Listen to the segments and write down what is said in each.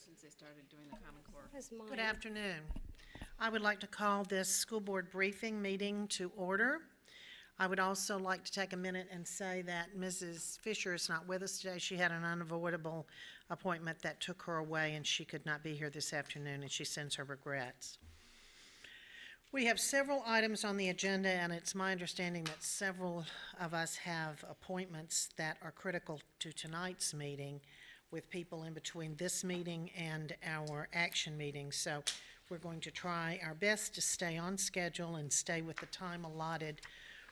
since they started doing the Common Core. Good afternoon. I would like to call this school board briefing meeting to order. I would also like to take a minute and say that Mrs. Fisher is not with us today. She had an unavoidable appointment that took her away, and she could not be here this afternoon, and she sends her regrets. We have several items on the agenda, and it's my understanding that several of us have appointments that are critical to tonight's meeting with people in between this meeting and our action meeting. So we're going to try our best to stay on schedule and stay with the time allotted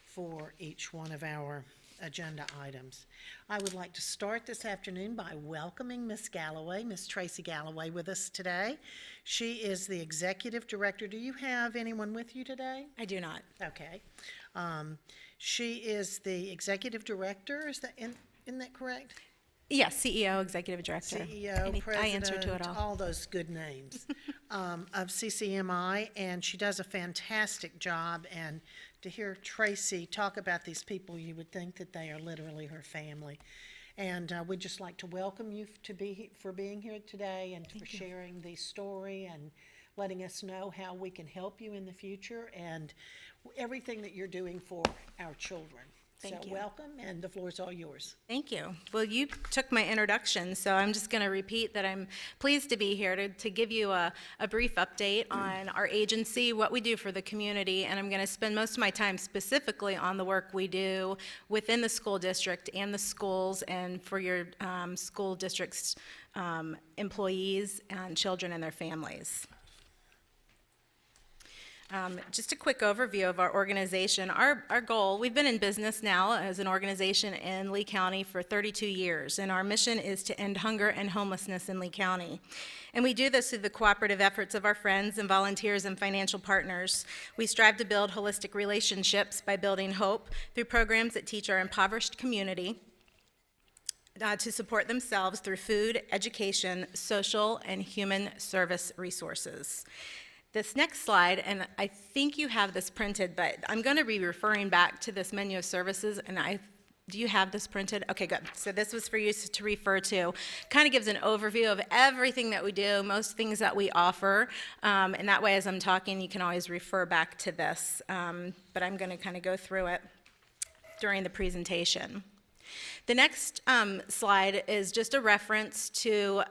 for each one of our agenda items. I would like to start this afternoon by welcoming Ms. Galloway, Ms. Tracy Galloway, with us today. She is the Executive Director. Do you have anyone with you today? I do not. Okay. She is the Executive Director, isn't that correct? Yes, CEO, Executive Director. CEO, President, I answer to it all. Those good names of CCMI, and she does a fantastic job. And to hear Tracy talk about these people, you would think that they are literally her family. And we'd just like to welcome you for being here today and for sharing the story and letting us know how we can help you in the future and everything that you're doing for our children. Thank you. Welcome, and the floor is all yours. Thank you. Well, you took my introduction, so I'm just going to repeat that I'm pleased to be here to give you a brief update on our agency, what we do for the community, and I'm going to spend most of my time specifically on the work we do within the school district and the schools and for your school district's employees and children and their families. Just a quick overview of our organization. Our goal, we've been in business now as an organization in Lee County for 32 years, and our mission is to end hunger and homelessness in Lee County. And we do this through the cooperative efforts of our friends and volunteers and financial partners. We strive to build holistic relationships by building hope through programs that teach our impoverished community to support themselves through food, education, social, and human service resources. This next slide, and I think you have this printed, but I'm going to be referring back to this menu of services, and do you have this printed? Okay, good. So this was for you to refer to. Kind of gives an overview of everything that we do, most things that we offer, and that way as I'm talking, you can always refer back to this, but I'm going to kind of go through it during the presentation. The next slide is just a reference to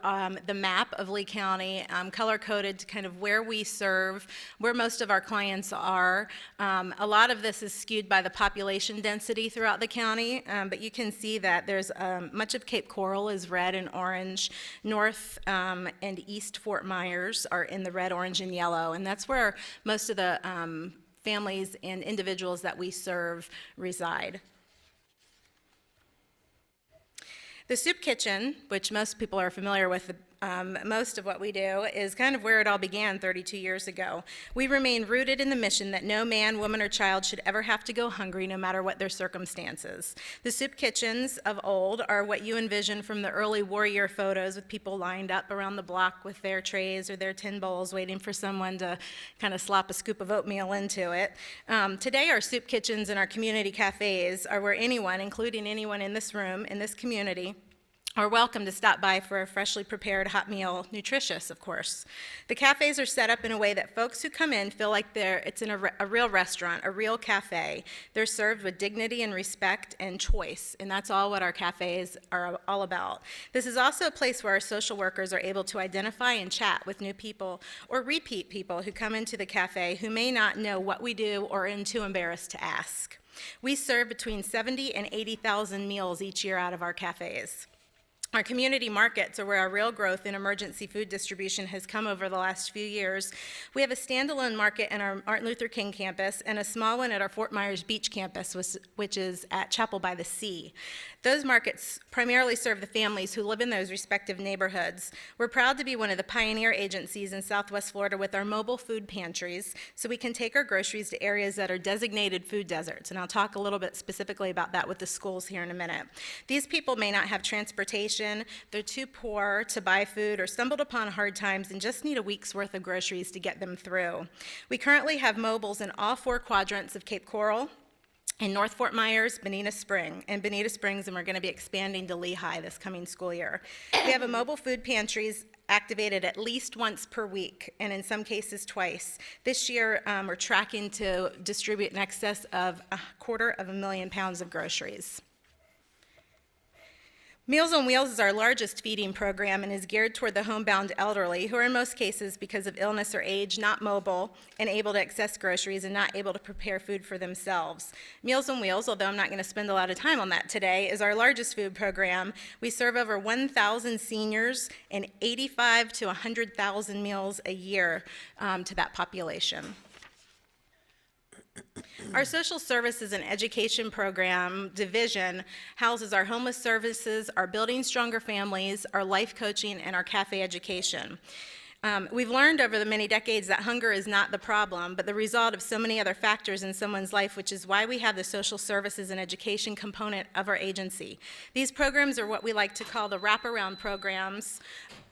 the map of Lee County, color-coded to kind of where we serve, where most of our clients are. A lot of this is skewed by the population density throughout the county, but you can see that there's much of Cape Coral is red and orange. North and East Fort Myers are in the red, orange, and yellow, and that's where most of the families and individuals that we serve reside. The soup kitchen, which most people are familiar with, most of what we do, is kind of where it all began 32 years ago. We remain rooted in the mission that no man, woman, or child should ever have to go hungry, no matter what their circumstances. The soup kitchens of old are what you envision from the early warrior photos with people lined up around the block with their trays or their tin bowls waiting for someone to kind of slop a scoop of oatmeal into it. Today, our soup kitchens and our community cafes are where anyone, including anyone in this room, in this community, are welcome to stop by for a freshly prepared hot meal, nutritious, of course. The cafes are set up in a way that folks who come in feel like it's in a real restaurant, a real cafe. They're served with dignity and respect and choice, and that's all what our cafes are all about. This is also a place where our social workers are able to identify and chat with new people or repeat people who come into the cafe who may not know what we do or are too embarrassed to ask. We serve between 70 and 80,000 meals each year out of our cafes. Our community markets are where our real growth in emergency food distribution has come over the last few years. We have a standalone market in our Martin Luther King campus and a small one at our Fort Myers Beach campus, which is at Chapel by the Sea. Those markets primarily serve the families who live in those respective neighborhoods. We're proud to be one of the pioneer agencies in Southwest Florida with our mobile food pantries, so we can take our groceries to areas that are designated food deserts, and I'll talk a little bit specifically about that with the schools here in a minute. These people may not have transportation, they're too poor to buy food or stumbled upon hard times and just need a week's worth of groceries to get them through. We currently have mobiles in all 4 quadrants of Cape Coral, in North Fort Myers, Bonita Springs, and we're going to be expanding to Lehigh this coming school year. We have a mobile food pantries activated at least once per week, and in some cases twice. This year, we're tracking to distribute in excess of 250,000 pounds of groceries. Meals on Wheels is our largest feeding program and is geared toward the homebound elderly, who are in most cases, because of illness or age, not mobile and able to access groceries and not able to prepare food for themselves. Meals on Wheels, although I'm not going to spend a lot of time on that today, is our largest food program. We serve over 1,000 seniors and 85 to 100,000 meals a year to that population. Our social services and education program division houses our homeless services, our Building Stronger Families, our life coaching, and our Café education. We've learned over the many decades that hunger is not the problem, but the result of so many other factors in someone's life, which is why we have the social services and education component of our agency. These programs are what we like to call the wraparound programs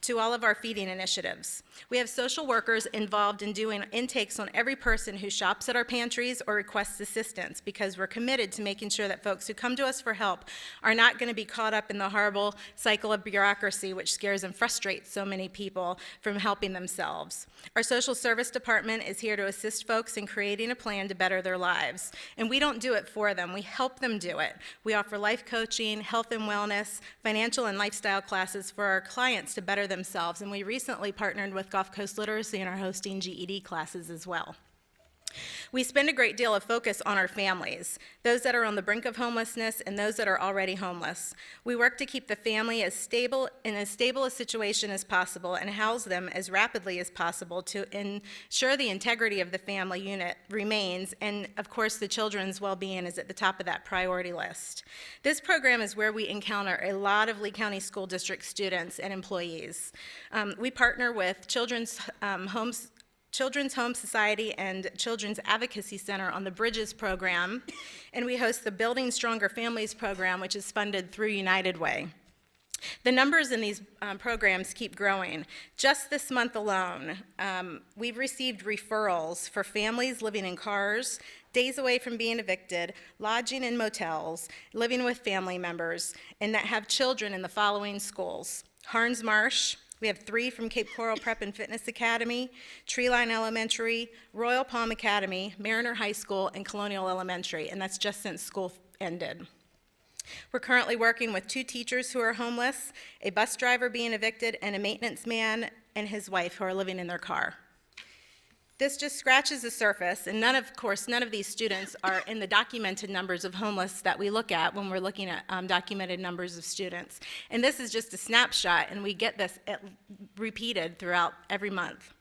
to all of our feeding initiatives. We have social workers involved in doing intakes on every person who shops at our pantries or requests assistance, because we're committed to making sure that folks who come to us for help are not going to be caught up in the horrible cycle of bureaucracy which scares and frustrates so many people from helping themselves. Our social service department is here to assist folks in creating a plan to better their lives, and we don't do it for them, we help them do it. We offer life coaching, health and wellness, financial and lifestyle classes for our clients to better themselves, and we recently partnered with Gulf Coast Literacy and are hosting GED classes as well. We spend a great deal of focus on our families, those that are on the brink of homelessness and those that are already homeless. We work to keep the family as stable a situation as possible and house them as rapidly as possible to ensure the integrity of the family unit remains, and of course the children's well-being is at the top of that priority list. This program is where we encounter a lot of Lee County School District students and employees. We partner with Children's Home Society and Children's Advocacy Center on the Bridges program, and we host the Building Stronger Families program, which is funded through United Way. The numbers in these programs keep growing. Just this month alone, we've received referrals for families living in cars, days away from being evicted, lodging in motels, living with family members, and that have children in the following schools: Harns Marsh. We have 3 from Cape Coral Prep and Fitness Academy, Treeline Elementary, Royal Palm Academy, Mariner High School, and Colonial Elementary, and that's just since school ended. We're currently working with 2 teachers who are homeless, a bus driver being evicted, and a maintenance man and his wife who are living in their car. This just scratches the surface, and none of these students are in the documented numbers of homeless that we look at when we're looking at documented numbers of students. And this is just a snapshot, and we get this repeated throughout every month.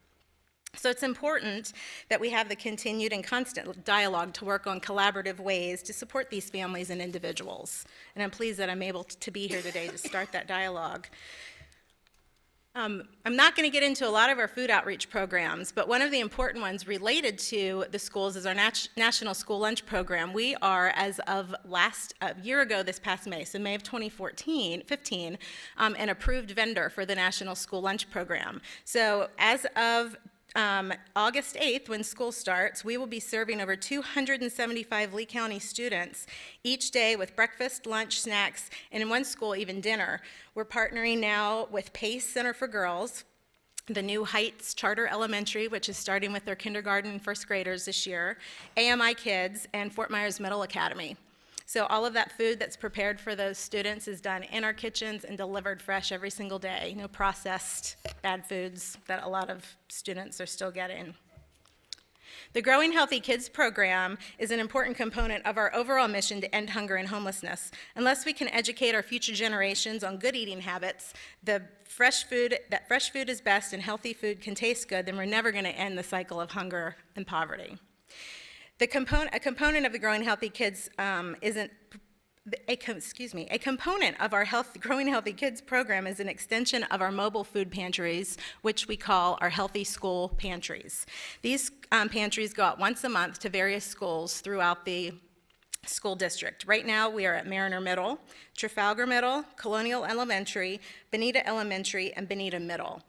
So it's important that we have the continued and constant dialogue to work on collaborative ways to support these families and individuals. And I'm pleased that I'm able to be here today to start that dialogue. I'm not going to get into a lot of our food outreach programs, but one of the important ones related to the schools is our National School Lunch Program. We are, as of a year ago this past May, so May of 2015, an approved vendor for the National School Lunch Program. So as of August 8th, when school starts, we will be serving over 275 Lee County students each day with breakfast, lunch, snacks, and in one school, even dinner. We're partnering now with Pace Center for Girls, the New Heights Charter Elementary, which is starting with their kindergarten and first graders this year, AMI Kids, and Fort Myers Middle Academy. So all of that food that's prepared for those students is done in our kitchens and delivered fresh every single day. No processed bad foods that a lot of students are still getting. The Growing Healthy Kids program is an important component of our overall mission to end hunger and homelessness. Unless we can educate our future generations on good eating habits, that fresh food is best and healthy food can taste good, then we're never going to end the cycle of hunger and poverty. A component of the Growing Healthy Kids a component of our Growing Healthy Kids program is an extension of our mobile food pantries, which we call our Healthy School Pantries. These pantries go out once a month to various schools throughout the school district. Right now, we are at Mariner Middle, Trafalgar Middle, Colonial Elementary, Bonita Elementary, and Bonita Middle.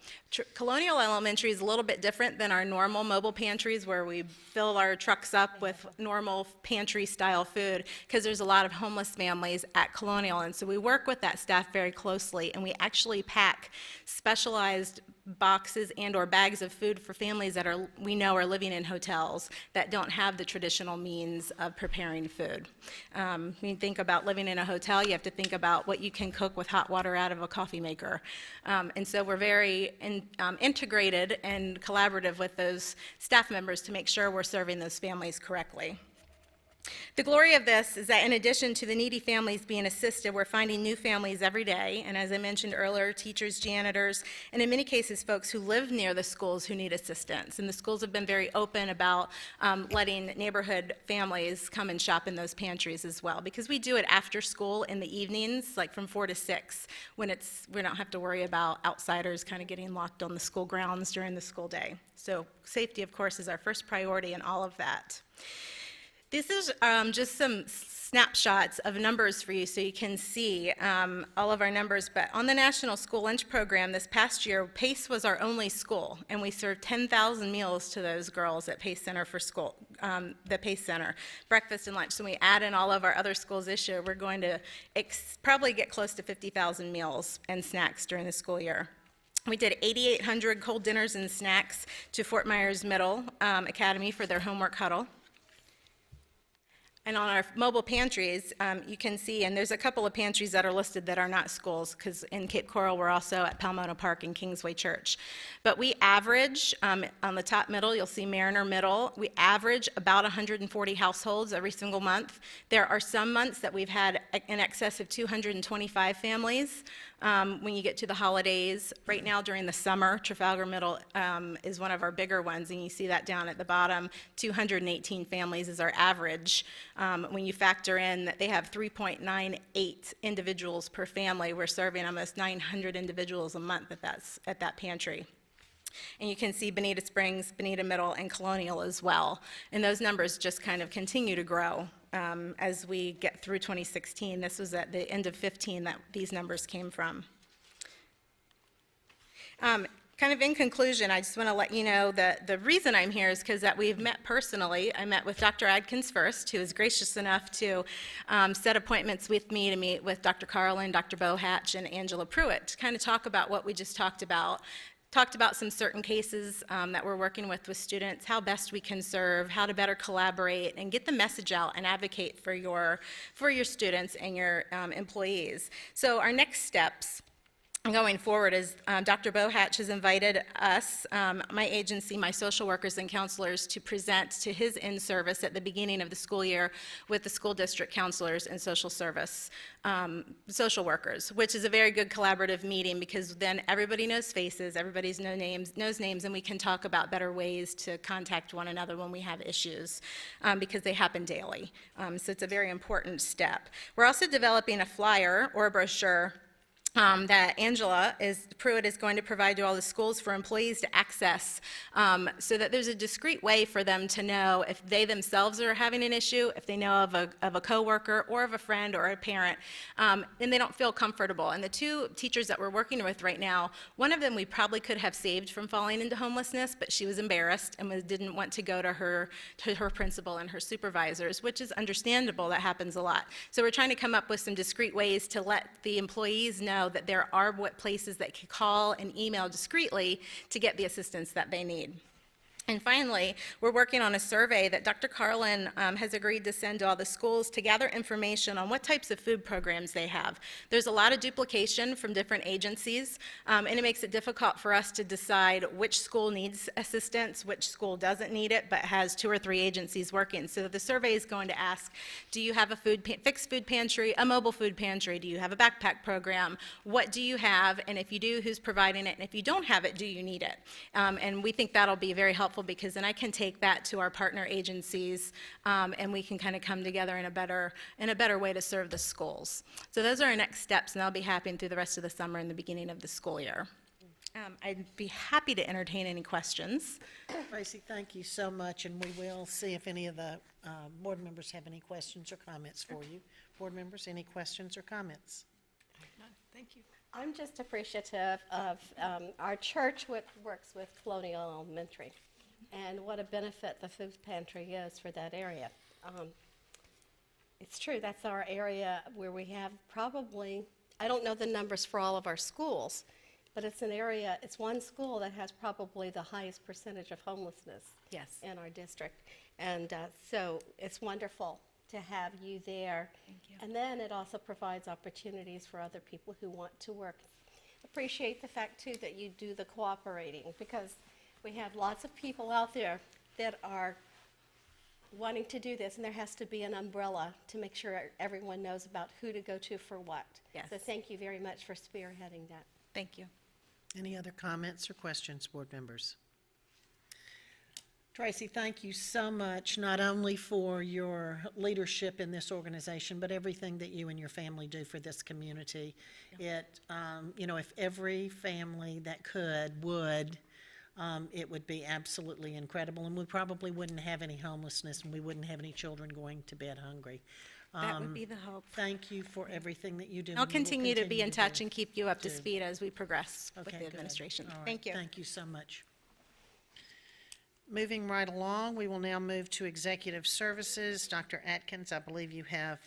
Colonial Elementary is a little bit different than our normal mobile pantries where we fill our trucks up with normal pantry-style food because there's a lot of homeless families at Colonial, and so we work with that staff very closely, and we actually pack specialized boxes and or bags of food for families that we know are living in hotels that don't have the traditional means of preparing food. When you think about living in a hotel, you have to think about what you can cook with hot water out of a coffee maker. And so we're very integrated and collaborative with those staff members to make sure we're serving those families correctly. The glory of this is that in addition to the needy families being assisted, we're finding new families every day, and as I mentioned earlier, teachers, janitors, and in many cases, folks who live near the schools who need assistance. And the schools have been very open about letting neighborhood families come and shop in those pantries as well, because we do it after school in the evenings, like from 4 to 6, when we don't have to worry about outsiders kind of getting locked on the school grounds during the school day. So safety, of course, is our first priority in all of that. This is just some snapshots of numbers for you so you can see all of our numbers. But on the National School Lunch Program this past year, PACE was our only school, and we served 10,000 meals to those girls at PACE Center for school, the PACE Center, breakfast and lunch. So when we add in all of our other schools this year, we're going to probably get close to 50,000 meals and snacks during the school year. We did 8,800 cold dinners and snacks to Fort Myers Middle Academy for their homework huddle. And on our mobile pantries, you can see, and there's a couple of pantries that are listed that are not schools, because in Cape Coral, we're also at Palmetto Park and Kingsway Church. But we average, on the top middle, you'll see Mariner Middle, we average about 140 households every single month. There are some months that we've had in excess of 225 families. When you get to the holidays, right now during the summer, Trafalgar Middle is one of our bigger ones, and you see that down at the bottom. 218 families is our average. When you factor in that they have 3.98 individuals per family, we're serving almost 900 individuals a month at that pantry. And you can see Bonita Springs, Bonita Middle, and Colonial as well. And those numbers just kind of continue to grow as we get through 2016. This was at the end of 15 that these numbers came from. Kind of in conclusion, I just want to let you know that the reason I'm here is because that we've met personally. I met with Dr. Adkins first, who was gracious enough to set appointments with me to meet with Dr. Carlin, Dr. Bohatch, and Angela Pruitt to kind of talk about what we just talked about some certain cases that we're working with students, how best we can serve, how to better collaborate, and get the message out and advocate for your students and your employees. So our next steps going forward is Dr. Bohatch has invited us, my agency, my social workers and counselors, to present to his in-service at the beginning of the school year with the school district counselors and social workers, which is a very good collaborative meeting because then everybody knows faces, everybody knows names, and we can talk about better ways to contact one another when we have issues because they happen daily. So it's a very important step. We're also developing a flyer or a brochure that Angela Pruitt is going to provide to all the schools for employees to access so that there's a discrete way for them to know if they themselves are having an issue, if they know of a coworker or of a friend or a parent, and they don't feel comfortable. And the two teachers that we're working with right now, one of them we probably could have saved from falling into homelessness, but she was embarrassed and didn't want to go to her principal and her supervisors, which is understandable. That happens a lot. So we're trying to come up with some discrete ways to let the employees know that there are places that can call and email discreetly to get the assistance that they need. And finally, we're working on a survey that Dr. Carlin has agreed to send to all the schools to gather information on what types of food programs they have. There's a lot of duplication from different agencies, and it makes it difficult for us to decide which school needs assistance, which school doesn't need it, but has 2 or 3 agencies working. So the survey is going to ask, do you have a fixed food pantry, a mobile food pantry? Do you have a backpack program? What do you have? And if you do, who's providing it? And if you don't have it, do you need it? And we think that'll be very helpful because then I can take that to our partner agencies and we can kind of come together in a better way to serve the schools. So those are our next steps, and that'll be happening through the rest of the summer and the beginning of the school year. I'd be happy to entertain any questions. Tracy, thank you so much, and we will see if any of the board members have any questions or comments for you? Board members, any questions or comments? Thank you. I'm just appreciative of our church, which works with Colonial Elementary, and what a benefit the food pantry is for that area. It's true, that's our area where we have probably, I don't know the numbers for all of our schools, but it's an area, it's one school that has probably the highest percentage of homelessness Yes. in our district. And so it's wonderful to have you there. Thank you. And then it also provides opportunities for other people who want to work. Appreciate the fact, too, that you do the cooperating, because we have lots of people out there that are wanting to do this, and there has to be an umbrella to make sure everyone knows about who to go to for what. Yes. So thank you very much for spearheading that. Thank you. Any other comments or questions, board members? Tracy, thank you so much, not only for your leadership in this organization, but everything that you and your family do for this community. It, if every family that would, it would be absolutely incredible, and we probably wouldn't have any homelessness, and we wouldn't have any children going to bed hungry. That would be the hope. Thank you for everything that you do. I'll and you will continue to be in do. touch and keep you up to do. speed as we progress with Okay, the good. administration. All right, Thank you. Thank you so much. Moving right along, we will now move to executive services. Dr. Atkins, I believe you have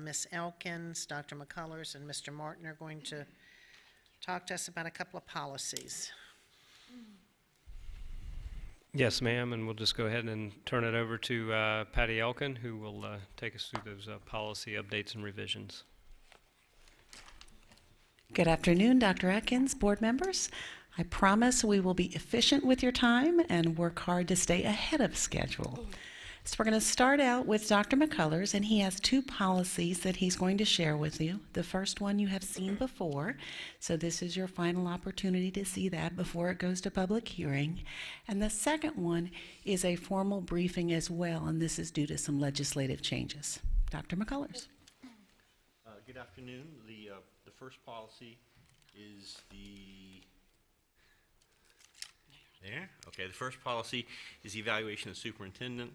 Ms. Elkins, Dr. McCullers, and Mr. Martin are going to talk to us about a couple of policies. Yes, ma'am, and we'll just go ahead and turn it over to Patty Elkin, who will take us through those policy updates and revisions. Good afternoon, Dr. Atkins, board members. I promise we will be efficient with your time and work hard to stay ahead of schedule. So we're going to start out with Dr. McCullers, and he has two policies that he's going to share with you. The first one you have seen before, so this is your final opportunity to see that before it goes to public hearing. And the second one is a formal briefing as well, and this is due to some legislative changes. Dr. McCullers. Good afternoon. The first policy is there. Okay, the first policy is the evaluation of the superintendent.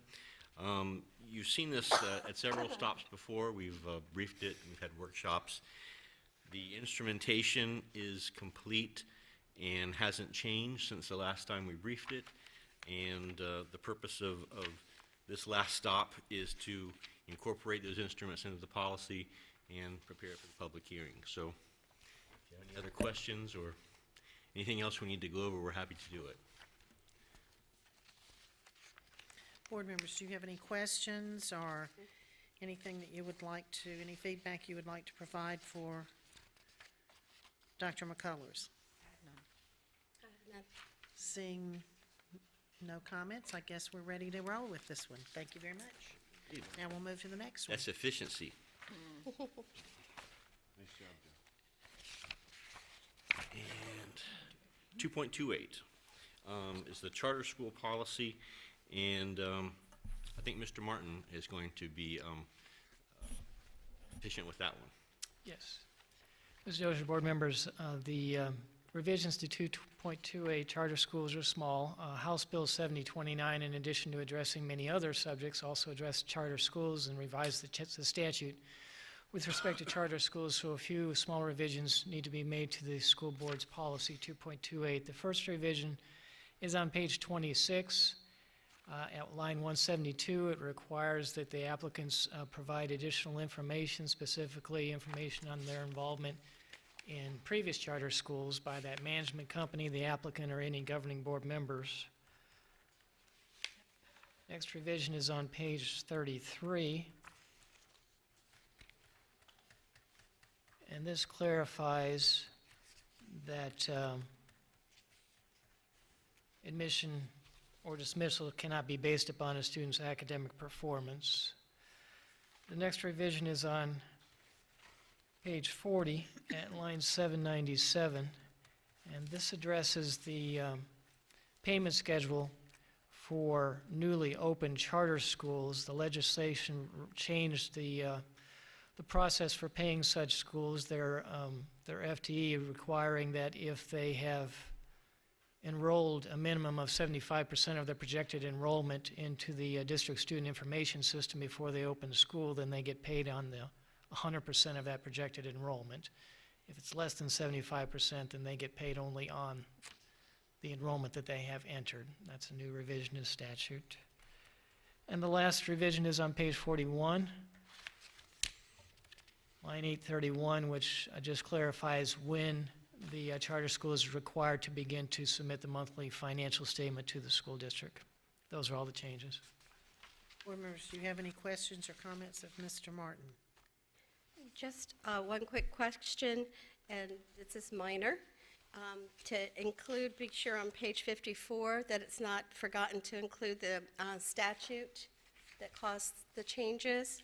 You've seen this at several stops before. We've briefed it, we've had workshops. The instrumentation is complete and hasn't changed since the last time we briefed it. And the purpose of this last stop is to incorporate those instruments into the policy and prepare it for the public hearing. So if you have any other questions or anything else we need to go over, we're happy to do it. Board members, do you have any questions or anything that you would like to, any feedback you would like to provide for Dr. McCullers? Seeing no comments, I guess we're ready to roll with this one. Thank you very much. Now we'll move to the next one. That's efficiency. Nice job, Joe. And 2.28 is the charter school policy, and I think Mr. Martin is going to be efficient with that one. Yes. Mr. Dozier, board members, the revisions to 2.28 charter schools are small. House Bill 7029, in addition to addressing many other subjects, also addressed charter schools and revised the statute with respect to charter schools, so a few small revisions need to be made to the school board's policy 2.28. The first revision is on page 26. At line 172, it requires that the applicants provide additional information, specifically information on their involvement in previous charter schools by that management company, the applicant, or any governing board members. Next revision is on page 33. And this clarifies that admission or dismissal cannot be based upon a student's academic performance. The next revision is on page 40 at line 797, and this addresses the payment schedule for newly opened charter schools. The legislation changed the process for paying such schools, their FTE requiring that if they have enrolled a minimum of 75% of their projected enrollment into the district student information system before they open school, then they get paid on the 100% of that projected enrollment. If it's less than 75%, then they get paid only on the enrollment that they have entered. That's a new revisionist statute. And the last revision is on page 41, line 831, which just clarifies when the charter school is required to begin to submit the monthly financial statement to the school district. Those are all the changes. Board members, do you have any questions or comments of Mr. Martin? Just one quick question, and this is minor. To include, be sure on page 54 that it's not forgotten to include the statute that caused the changes.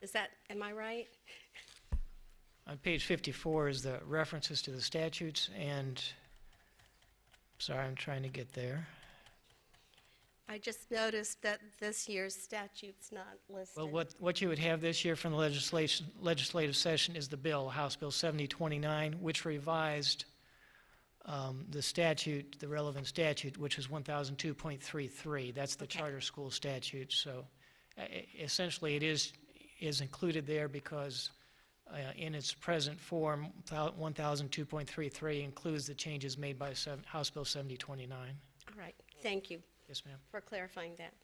Is that, am I right? On page 54 is the references to the statutes, and, sorry, I'm trying to get there. I just noticed that this year's statute's not listed. Well, what you would have this year from the legislative session is the bill, House Bill 7029, which revised the statute, the relevant statute, which is 1002.33. That's the Okay. charter school statute. So essentially it is included there because in its present form, 1002.33 includes the changes made by House Bill 7029. All right, thank you Yes, ma'am. for clarifying that.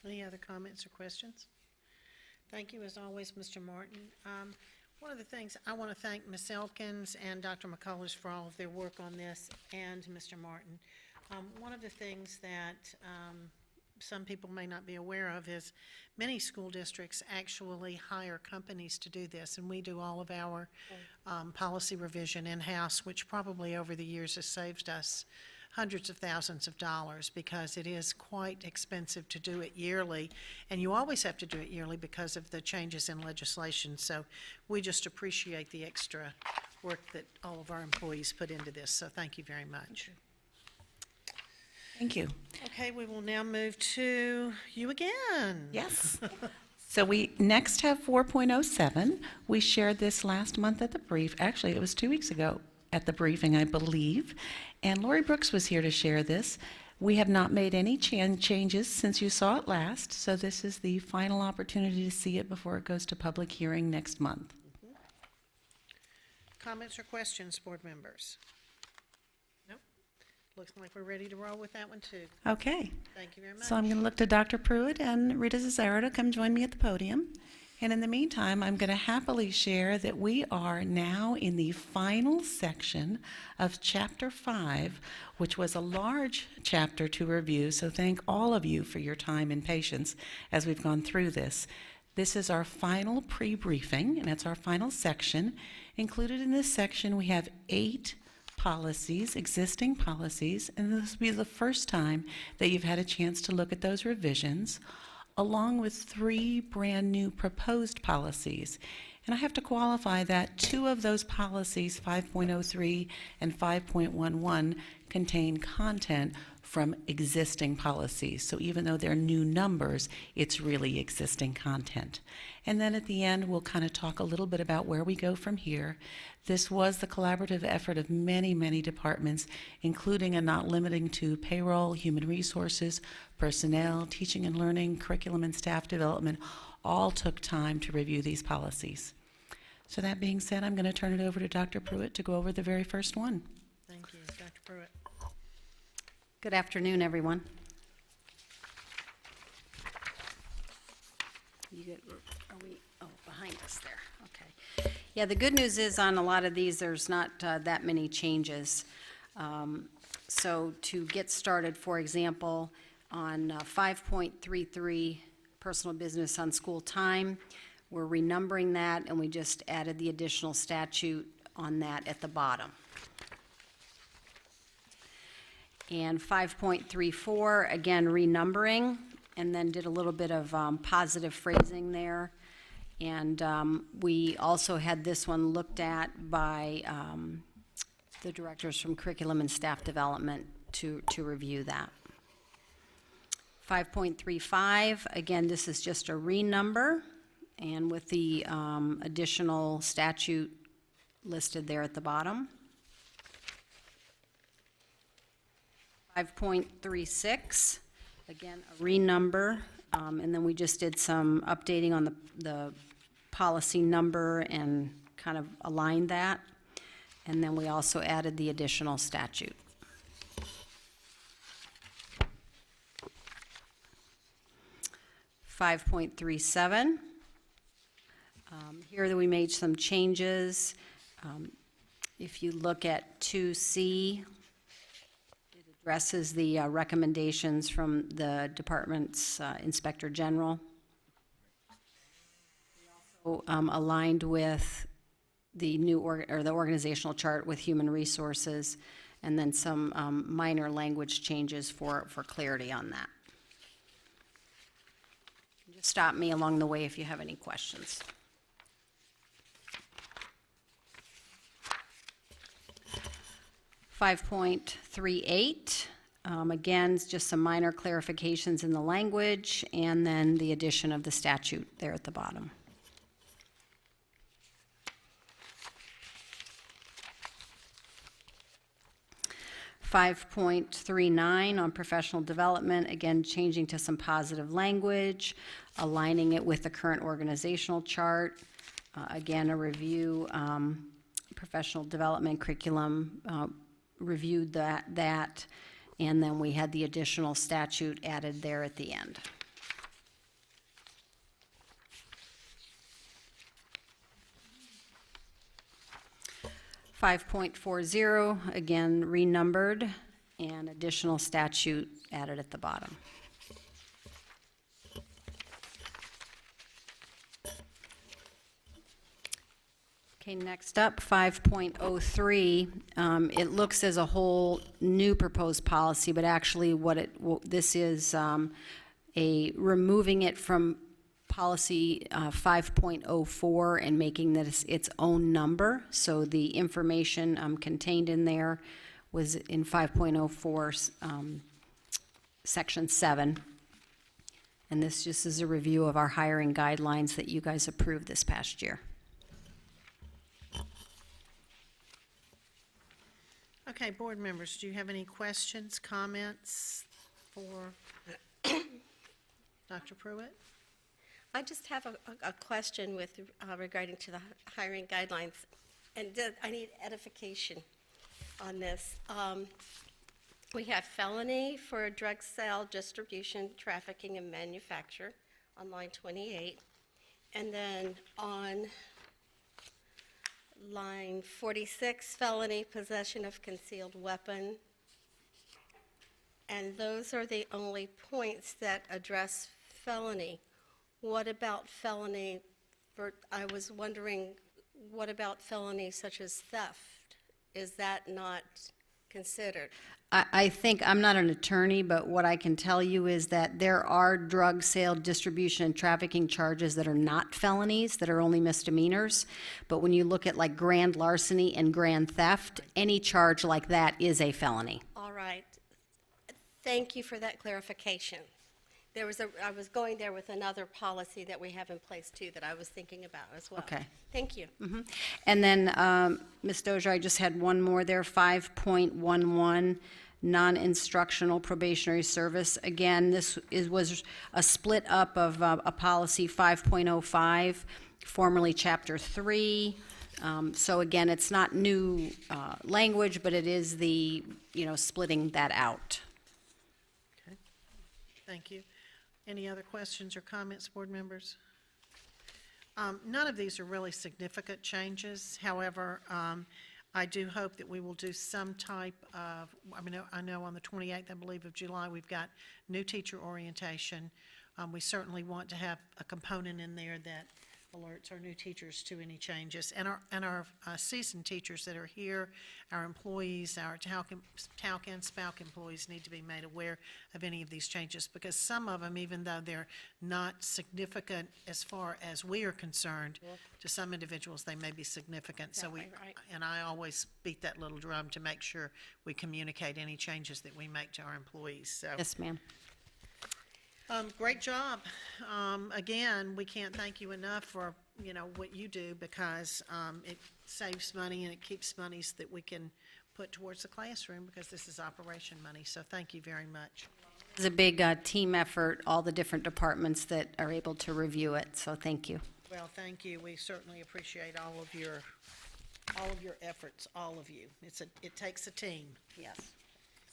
Any other comments or questions? Thank you, as always, Mr. Martin. One of the things, I want to thank Ms. Elkins and Dr. McCullers for all of their work on this, and Mr. Martin. One of the things that some people may not be aware of is many school districts actually hire companies to do this, and we do all of our policy revision in-house, which probably over the years has saved us hundreds of thousands of dollars, because it is quite expensive to do it yearly, and you always have to do it yearly because of the changes in legislation. So we just appreciate the extra work that all of our employees put into this, so thank you very much. Thank you. Okay, we will now move to you again. Yes. So we next have 4.07. We shared this last month at the brief. Actually, it was 2 weeks ago at the briefing, I believe. And Lori Brooks was here to share this. We have not made any changes since you saw it last, so this is the final opportunity to see it before it goes to public hearing next month. Comments or questions, board members? Nope. Looks like we're ready to roll with that one, too. Okay. Thank you very much. So I'm going to look to Dr. Pruitt and Rita Zazaro to come join me at the podium. And in the meantime, I'm going to happily share that we are now in the final section of Chapter 5, which was a large chapter to review, so thank all of you for your time and patience as we've gone through this. This is our final pre-briefing, and it's our final section. Included in this section, we have 8 policies, existing policies, and this will be the first time that you've had a chance to look at those revisions, along with 3 brand new proposed policies. And I have to qualify that 2 of those policies, 5.03 and 5.11, contain content from existing policies. So even though they're new numbers, it's really existing content. And then at the end, we'll kind of talk a little bit about where we go from here. This was the collaborative effort of many, many departments, including and not limiting to payroll, human resources, personnel, teaching and learning, curriculum and staff development, all took time to review these policies. So that being said, I'm going to turn it over to Dr. Pruitt to go over the very first one. Thank you, Dr. Pruitt. Good afternoon, everyone. You good? Are we, behind us there, okay. Yeah, the good news is on a lot of these, there's not that many changes. So to get started, for example, on 5.33, personal business on school time, we're renumbering that, and we just added the additional statute on that at the bottom. And 5.34, again, renumbering, and then did a little bit of positive phrasing there. And we also had this one looked at by the directors from Curriculum and Staff Development to review that. 5.35, again, this is just a renumber, and with the additional statute listed there at the bottom. 5.36, again, a renumber, and then we just did some updating on the policy number and kind of aligned that. And then we also added the additional statute. .37. Here that we made some changes. If you look at 2C, it addresses the recommendations from the department's Inspector General. We also aligned with the new the organizational chart with human resources, and then some minor language changes for clarity on that. Just stop me along the way if you have any questions. .38, again, it's just some minor clarifications in the language, and then the addition of the statute there at the bottom. 5.39 on professional development, again, changing to some positive language, aligning it with the current organizational chart. Again, a review, professional development curriculum, reviewed that, and then we had the additional statute added there at the end. .40, again, renumbered, and additional statute added at the bottom. Okay, next up, 5.03. It looks as a whole new proposed policy, but actually this is a removing it from policy 5.04 and making this its own number. So the information contained in there was in 5.04 section 7. And this just is a review of our hiring guidelines that you guys approved this past year. Okay, board members, do you have any questions, comments for Dr. Pruitt? I just have a question with regarding to the hiring guidelines, and I need edification on this. We have felony for drug sale, distribution, trafficking, and manufacture on line 28. And then on line 46, felony possession of concealed weapon. And those are the only points that address felony. What about felony, I was wondering, what about felony such as theft? Is that not considered? I think, I'm not an attorney, but what I can tell you is that there are drug sale, distribution, and trafficking charges that are not felonies, that are only misdemeanors. But when you look at like grand larceny and grand theft, any charge like that is a felony. All right. Thank you for that clarification. I was going there with another policy that we have in place too that I was thinking about as well. Okay. Thank you. And then, Ms. Dozier, I just had one more there, 5.11, non-instructional probationary service. Again, this was a split up of a policy 5.05, formerly Chapter 3. So again, it's not new language, but it is the, splitting that out. Okay, thank you. Any other questions or comments, board members? None of these are really significant changes. However, I do hope that we will do some type of, I know on the 28th, I believe, of July, we've got new teacher orientation. We certainly want to have a component in there that alerts our new teachers to any changes. And our seasoned teachers that are here, our employees, our TALC and SPALC employees need to be made aware of any of these changes, because some of them, even though they're not significant as far as we are concerned, to some individuals they may be significant. So Right. and I always beat that little drum to make sure we communicate any changes that we make to our employees. So Yes, ma'am. Great job. Again, we can't thank you enough for, what you do, because it saves money and it keeps monies that we can put towards the classroom, because this is operation money. So thank you very much. It's a big team effort, all the different departments that are able to review it, so thank you. Well, thank you. We certainly appreciate all of your efforts, all of you. It takes a team. Yes.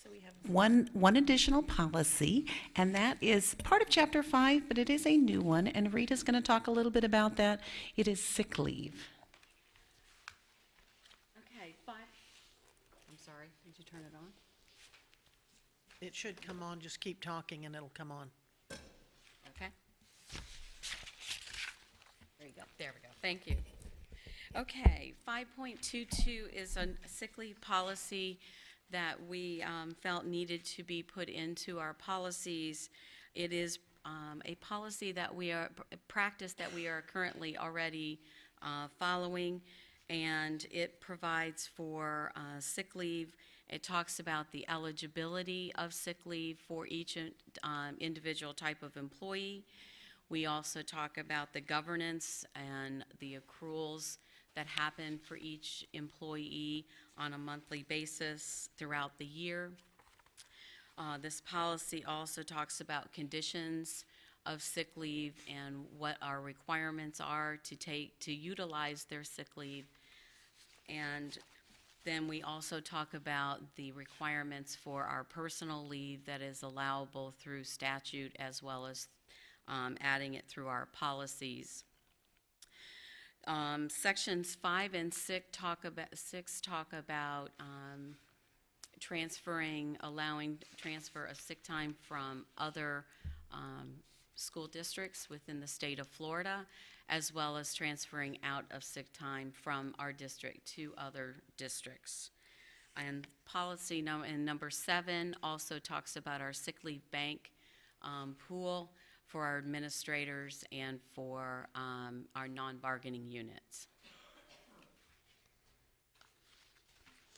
So we have One additional policy, and that is part of Chapter 5, but it is a new one, and Rita's going to talk a little bit about that. It is sick leave. Okay, I'm sorry, did you turn it on? It should come on. Just keep talking and it'll come on. Okay. There you go, there we go, thank you. Okay, 5.22 is a sick leave policy that we felt needed to be put into our policies. It is a policy that a practice that we are currently already following, and it provides for sick leave. It talks about the eligibility of sick leave for each individual type of employee. We also talk about the governance and the accruals that happen for each employee on a monthly basis throughout the year. This policy also talks about conditions of sick leave and what our requirements are to utilize their sick leave. And then we also talk about the requirements for our personal leave that is allowable through statute, as well as adding it through our policies. Sections 5 and 6 talk about allowing transfer of sick time from other school districts within the state of Florida, as well as transferring out of sick time from our district to other districts. And policy number 7 also talks about our sick leave bank pool for our administrators and for our non-bargaining units.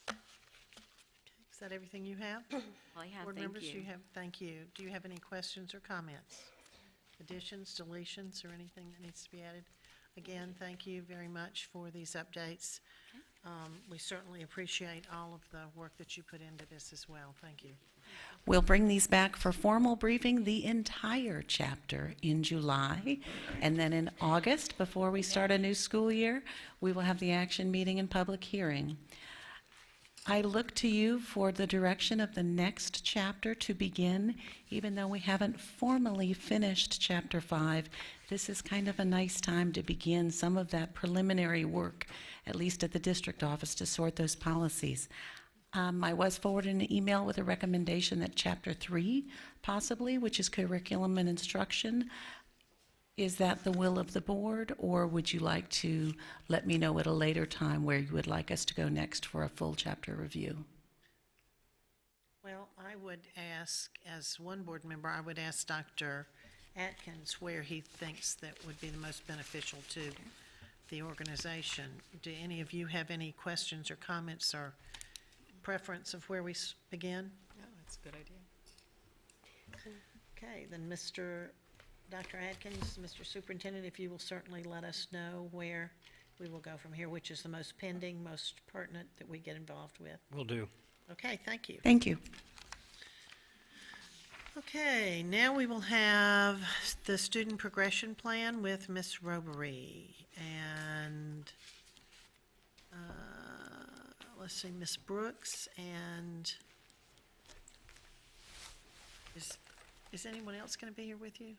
Is that everything you have? All I have, Board thank members, you. thank you. Do you have any questions or comments? Additions, deletions, or anything that needs to be added? Again, thank you very much for these updates. We certainly appreciate all of the work that you put into this as well. Thank you. We'll bring these back for formal briefing, the entire chapter, in July. And then in August, before we start a new school year, we will have the action meeting and public hearing. I look to you for the direction of the next chapter to begin. Even though we haven't formally finished Chapter 5, this is kind of a nice time to begin some of that preliminary work, at least at the district office, to sort those policies. I was forwarded an email with a recommendation that Chapter 3, possibly, which is curriculum and instruction. Is that the will of the board, or would you like to let me know at a later time where you would like us to go next for a full chapter review? Well, I would ask, as one board member, I would ask Dr. Atkins where he thinks that would be the most beneficial to the organization. Do any of you have any questions or comments or preference of where we begin? Yeah, that's a good idea. Okay, then Dr. Atkins, Mr. Superintendent, if you will certainly let us know where we will go from here, which is the most pending, most pertinent that we get involved with. Will do. Okay, thank you. Thank you. Okay, now we will have the student progression plan with Ms. Robery. And let's see, Ms. Brooks, and is anyone else going to be here with you?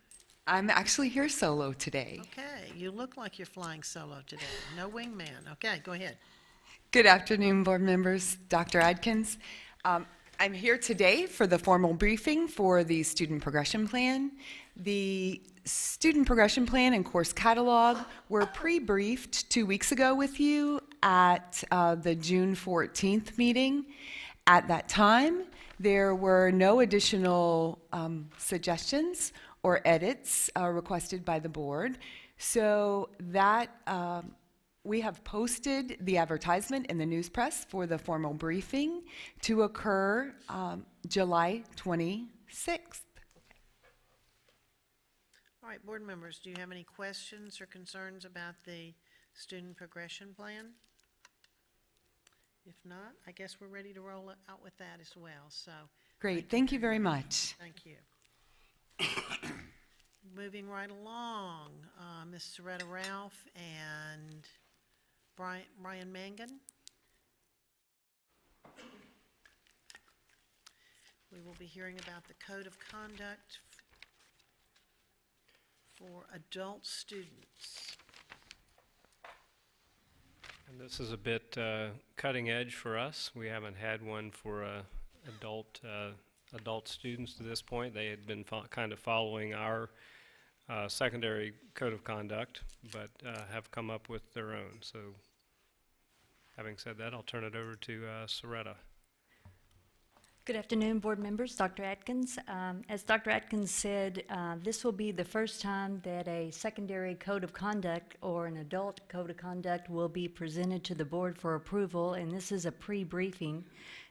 I'm actually here solo today. Okay, you look like you're flying solo today. No wingman. Okay, go ahead. Good afternoon, board members. Dr. Adkins. I'm here today for the formal briefing for the student progression plan. The student progression plan and course catalog were pre-briefed 2 weeks ago with you at the June 14th meeting. At that time, there were no additional suggestions or edits requested by the board. So that we have posted the advertisement in the news press for the formal briefing to occur July 26th. All right, board members, do you have any questions or concerns about the student progression plan? If not, I guess we're ready to roll it out with that as well, so. Great, thank you very much. Thank you. Moving right along, Ms. Soretta Ralph and Brian Mangan. We will be hearing about the code of conduct for adult students. And this is a bit cutting edge for us. We haven't had one for adult students to this point. They had been kind of following our secondary code of conduct, but have come up with their own. So having said that, I'll turn it over to Soretta. Good afternoon, board members, Dr. Atkins. As Dr. Atkins said, this will be the first time that a secondary code of conduct or an adult code of conduct will be presented to the board for approval, and this is a pre-briefing.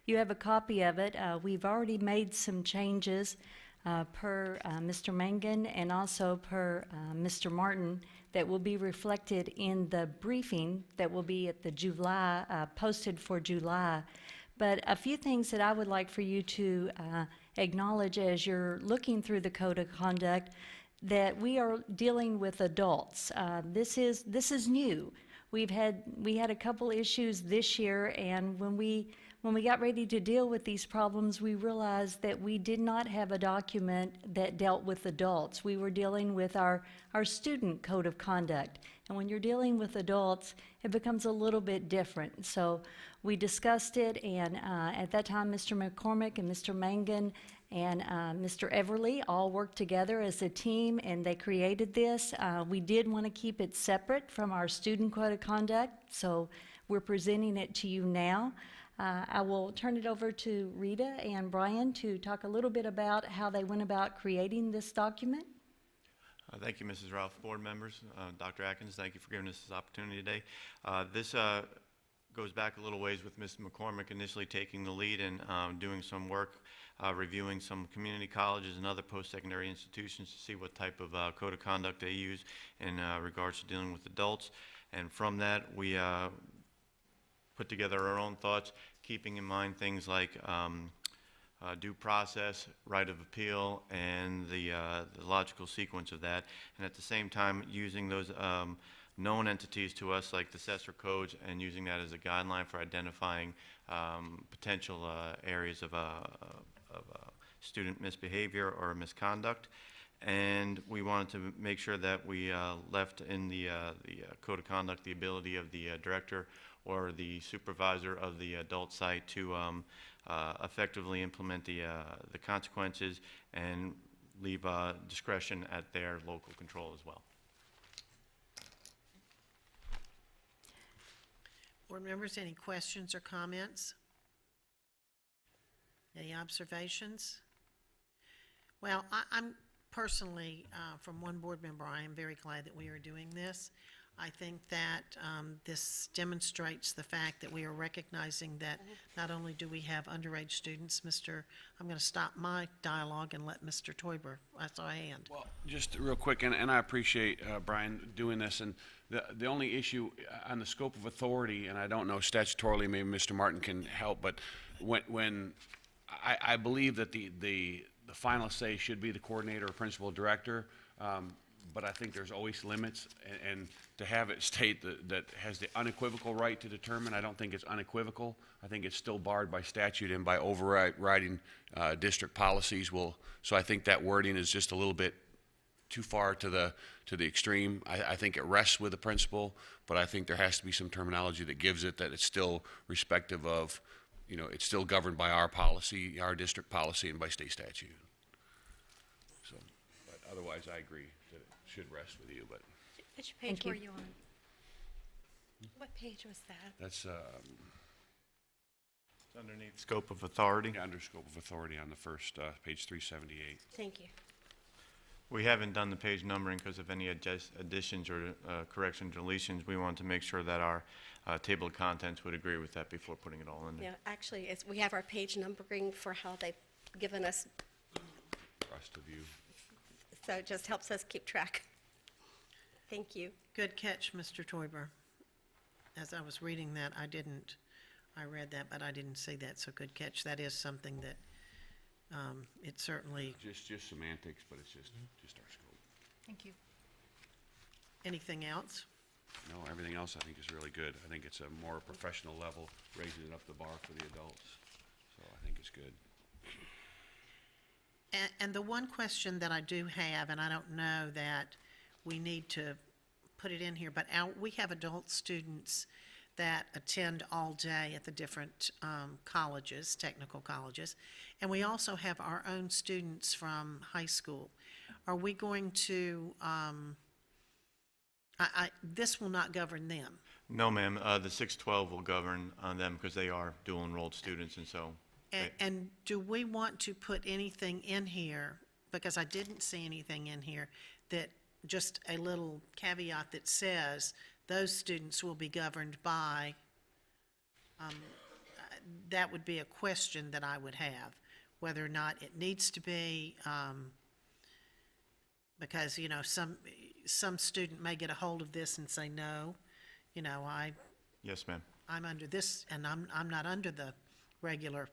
You have a copy of it. We've already made some changes per Mr. Mangan and also per Mr. Martin that will be reflected in the briefing that will be at the July, posted for July. But a few things that I would like for you to acknowledge as you're looking through the code of conduct, that we are dealing with adults. This is new. We had a couple issues this year, and when we got ready to deal with these problems, we realized that we did not have a document that dealt with adults. We were dealing with our student code of conduct. And when you're dealing with adults, it becomes a little bit different. So we discussed it, and at that time, Mr. McCormick and Mr. Mangan and Mr. Everly all worked together as a team, and they created this. We did want to keep it separate from our student code of conduct, so we're presenting it to you now. I will turn it over to Rita and Brian to talk a little bit about how they went about creating this document. Thank you, Mrs. Ralph. Board members, Dr. Atkins, thank you for giving us this opportunity today. This goes back a little ways with Mr. McCormick initially taking the lead and doing some work, reviewing some community colleges and other post-secondary institutions to see what type of code of conduct they use in regards to dealing with adults. And from that, we put together our own thoughts, keeping in mind things like due process, right of appeal, and the logical sequence of that, and at the same time using those known entities to us like the assessor codes and using that as a guideline for identifying potential areas of student misbehavior or misconduct. And we wanted to make sure that we left in the code of conduct the ability of the director or the supervisor of the adult site to effectively implement the consequences and leave discretion at their local control as well. Board members, any questions or comments? Any observations? Well, I'm personally, from one board member, I am very glad that we are doing this. I think that this demonstrates the fact that we are recognizing that not only do we have underage students, I'm going to stop my dialogue and let Mr. Toiber, I saw a hand. Well, just real quick, and I appreciate Brian doing this, and the only issue on the scope of authority, and I don't know statutorily, maybe Mr. Martin can help, but when I believe that the final say should be the coordinator or principal director, but I think there's always limits, and to have it state that has the unequivocal right to determine, I don't think it's unequivocal. I think it's still barred by statute and by overriding district policies. So I think that wording is just a little bit too far to the extreme. I think it rests with the principal, but I think there has to be some terminology that gives it that it's still respective of, it's still governed by our policy, our district policy, and by state statute. So, but otherwise, I agree that it should rest with you. But which page were you on? What page was that? that's It's underneath scope of authority. under scope of authority on the first page 378. Thank you. We haven't done the page numbering because of any additions or corrections, deletions. We want to make sure that our table of contents would agree with that before putting it all in there. Yeah, actually, we have our page numbering for how they've given us Rest of you. So it just helps us keep track. Thank you. Good catch, Mr. Toiber. As I was reading that, I read that, but I didn't see that, so good catch. That is something that, it certainly, Just semantics, but it's just our scope. Thank you. anything else? No, everything else I think is really good. I think it's a more professional level, raising it up the bar for the adults. So I think it's good. And the one question that I do have, and I don't know that we need to put it in here, but we have adult students that attend all day at the different colleges, technical colleges, and we also have our own students from high school. Are we going to, this will not govern them? No, ma'am, the 612 will govern them because they are dual enrolled students, and so. And do we want to put anything in here, because I didn't see anything in here, that just a little caveat that says those students will be governed by, that would be a question that I would have, whether or not it needs to be, because, you know, some student may get a hold of this and say, no, you know, Yes, ma'am. I'm under this, and I'm not under the regular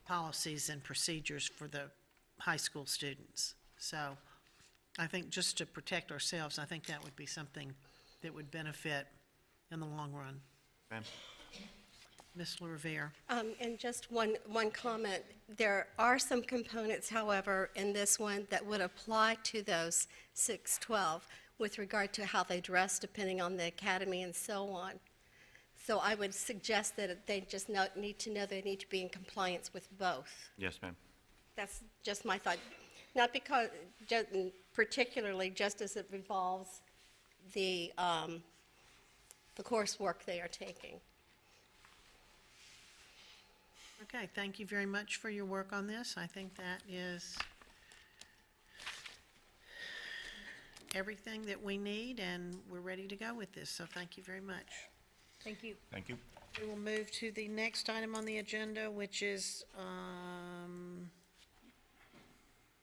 policies and procedures for the high school students. So I think just to protect ourselves, I think that would be something that would benefit in the long run. Ma'am. Ms. LaRiviere. And just one comment. There are some components, however, in this one that would apply to those 612 with regard to how they dress depending on the academy and so on. So I would suggest that they just need to know they need to be in compliance with both. Yes, ma'am. That's just my thought. Not because, particularly just as it involves the coursework they are taking. Okay, thank you very much for your work on this. I think that is everything that we need, and we're ready to go with this, so thank you very much. Thank you. Thank you. We will move to the next item on the agenda, which is,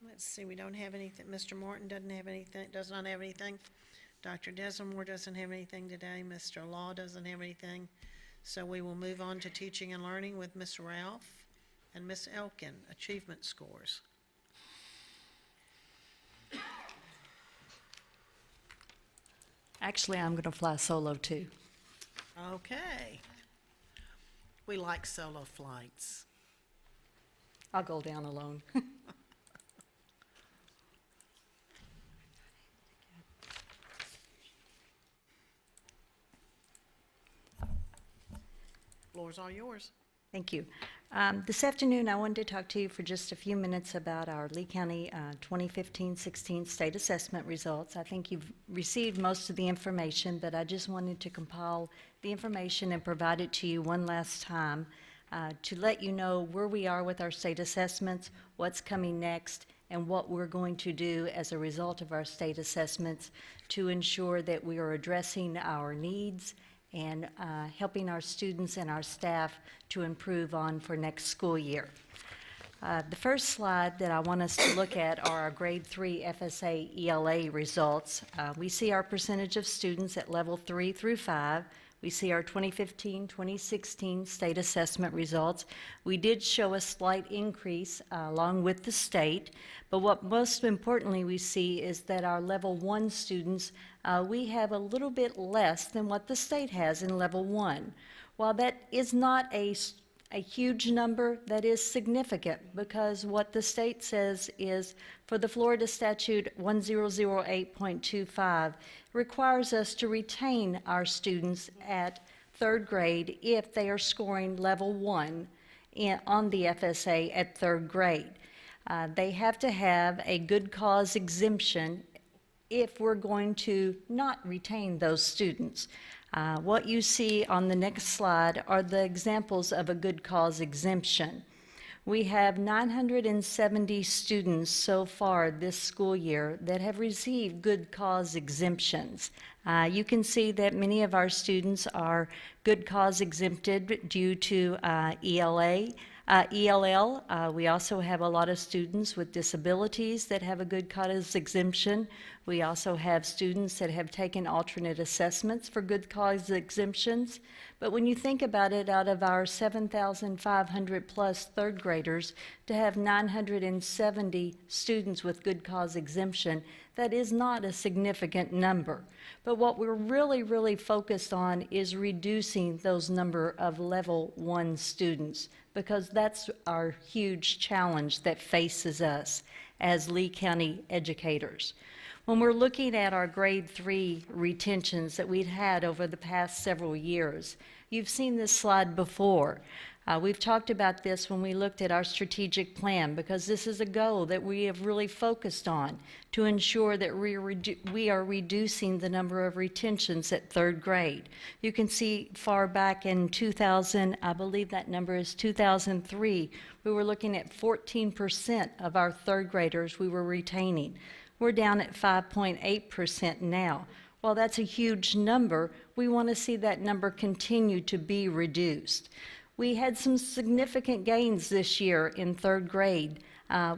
let's see, we don't have anything. Mr. Morton does not have anything. Dr. Desamore doesn't have anything today. Mr. Law doesn't have anything. So we will move on to teaching and learning with Ms. Ralph and Ms. Elkin, achievement scores. Actually, I'm going to fly solo too. Okay. We like solo flights. I'll go down alone. Floor's all yours. Thank you. This afternoon, I wanted to talk to you for just a few minutes about our Lee County 2015-16 state assessment results. I think you've received most of the information, but I just wanted to compile the information and provide it to you one last time to let you know where we are with our state assessments, what's coming next, and what we're going to do as a result of our state assessments to ensure that we are addressing our needs and helping our students and our staff to improve on for next school year. The first slide that I want us to look at are our grade 3 FSA ELA results. We see our percentage of students at level 3 through 5. We see our 2015-2016 state assessment results. We did show a slight increase along with the state, but what most importantly we see is that our level 1 students, we have a little bit less than what the state has in level 1. While that is not a huge number, that is significant, because what the state says is for the Florida statute 1008.25 requires us to retain our students at third grade if they are scoring level 1 on the FSA at third grade. They have to have a good cause exemption if we're going to not retain those students. What you see on the next slide are the examples of a good cause exemption. We have 970 students so far this school year that have received good cause exemptions. You can see that many of our students are good cause exempted due to ELA, ELL, we also have a lot of students with disabilities that have a good cause exemption. We also have students that have taken alternate assessments for good cause exemptions. But when you think about it, out of our 7,500 plus third graders, to have 970 students with good cause exemption, that is not a significant number. But what we're really focused on is reducing those number of level 1 students, because that's our huge challenge that faces us as Lee County educators. When we're looking at our grade 3 retentions that we've had over the past several years, you've seen this slide before. We've talked about this when we looked at our strategic plan, because this is a goal that we have really focused on to ensure that we are reducing the number of retentions at third grade. You can see far back in 2000, I believe that number is 2003, we were looking at 14% of our third graders we were retaining. We're down at 5.8% now. While that's a huge number, we want to see that number continue to be reduced. We had some significant gains this year in third grade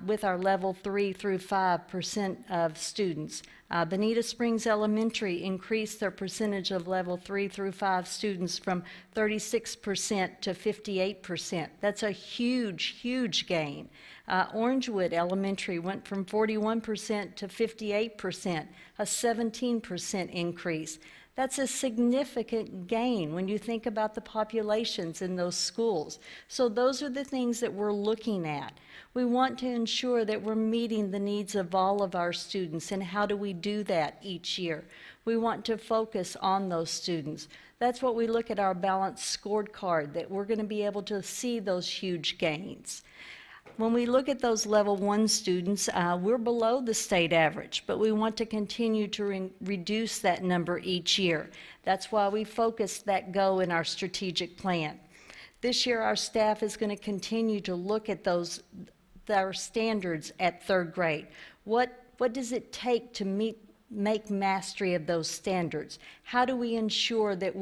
with our level 3 through 5% of students. Bonita Springs Elementary increased their percentage of level 3 through 5 students from 36% to 58%. That's a huge gain. Orangewood Elementary went from 41% to 58%, a 17% increase. That's a significant gain when you think about the populations in those schools. So those are the things that we're looking at. We want to ensure that we're meeting the needs of all of our students, and how do we do that each year? We want to focus on those students. That's what we look at our balanced scorecard, that we're going to be able to see those huge gains. When we look at those level 1 students, we're below the state average, but we want to continue to reduce that number each year. That's why we focus that goal in our strategic plan. This year, our staff is going to continue to look at our standards at third grade. What does it take to make mastery of those standards? How do we ensure that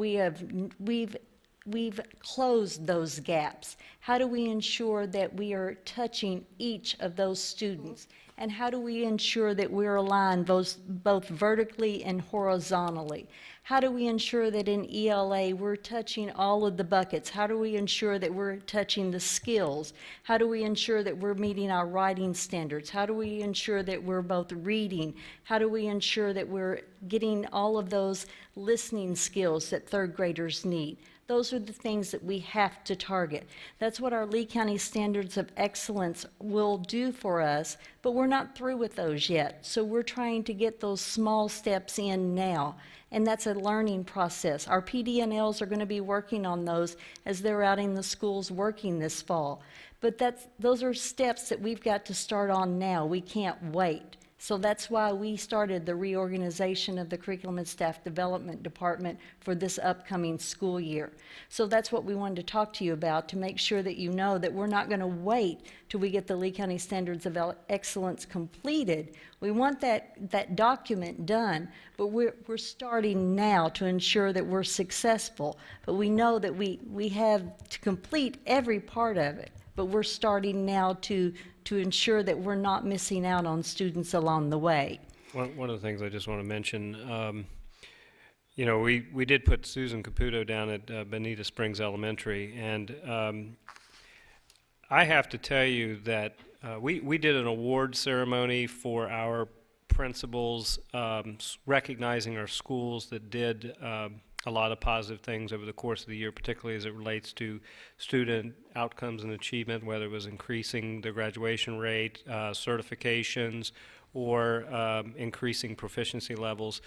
we've closed those gaps? How do we ensure that we are touching each of those students? And how do we ensure that we're aligned both vertically and horizontally? How do we ensure that in ELA we're touching all of the buckets? How do we ensure that we're touching the skills? How do we ensure that we're meeting our writing standards? How do we ensure that we're both reading? How do we ensure that we're getting all of those listening skills that third graders need? Those are the things that we have to target. That's what our Lee County Standards of Excellence will do for us, but we're not through with those yet. So we're trying to get those small steps in now, and that's a learning process. Our PD&Ls are going to be working on those as they're out in the schools working this fall. But those are steps that we've got to start on now. We can't wait. So that's why we started the reorganization of the Curriculum and Staff Development Department for this upcoming school year. So that's what we wanted to talk to you about, to make sure that you know that we're not going to wait till we get the Lee County Standards of Excellence completed. We want that document done, but we're starting now to ensure that we're successful. But we know that we have to complete every part of it, but we're starting now to ensure that we're not missing out on students along the way. One of the things I just want to mention, we did put Susan Caputo down at Bonita Springs Elementary, and I have to tell you that we did an award ceremony for our principals, recognizing our schools that did a lot of positive things over the course of the year, particularly as it relates to student outcomes and achievement, whether it was increasing the graduation rate, certifications, or increasing proficiency levels.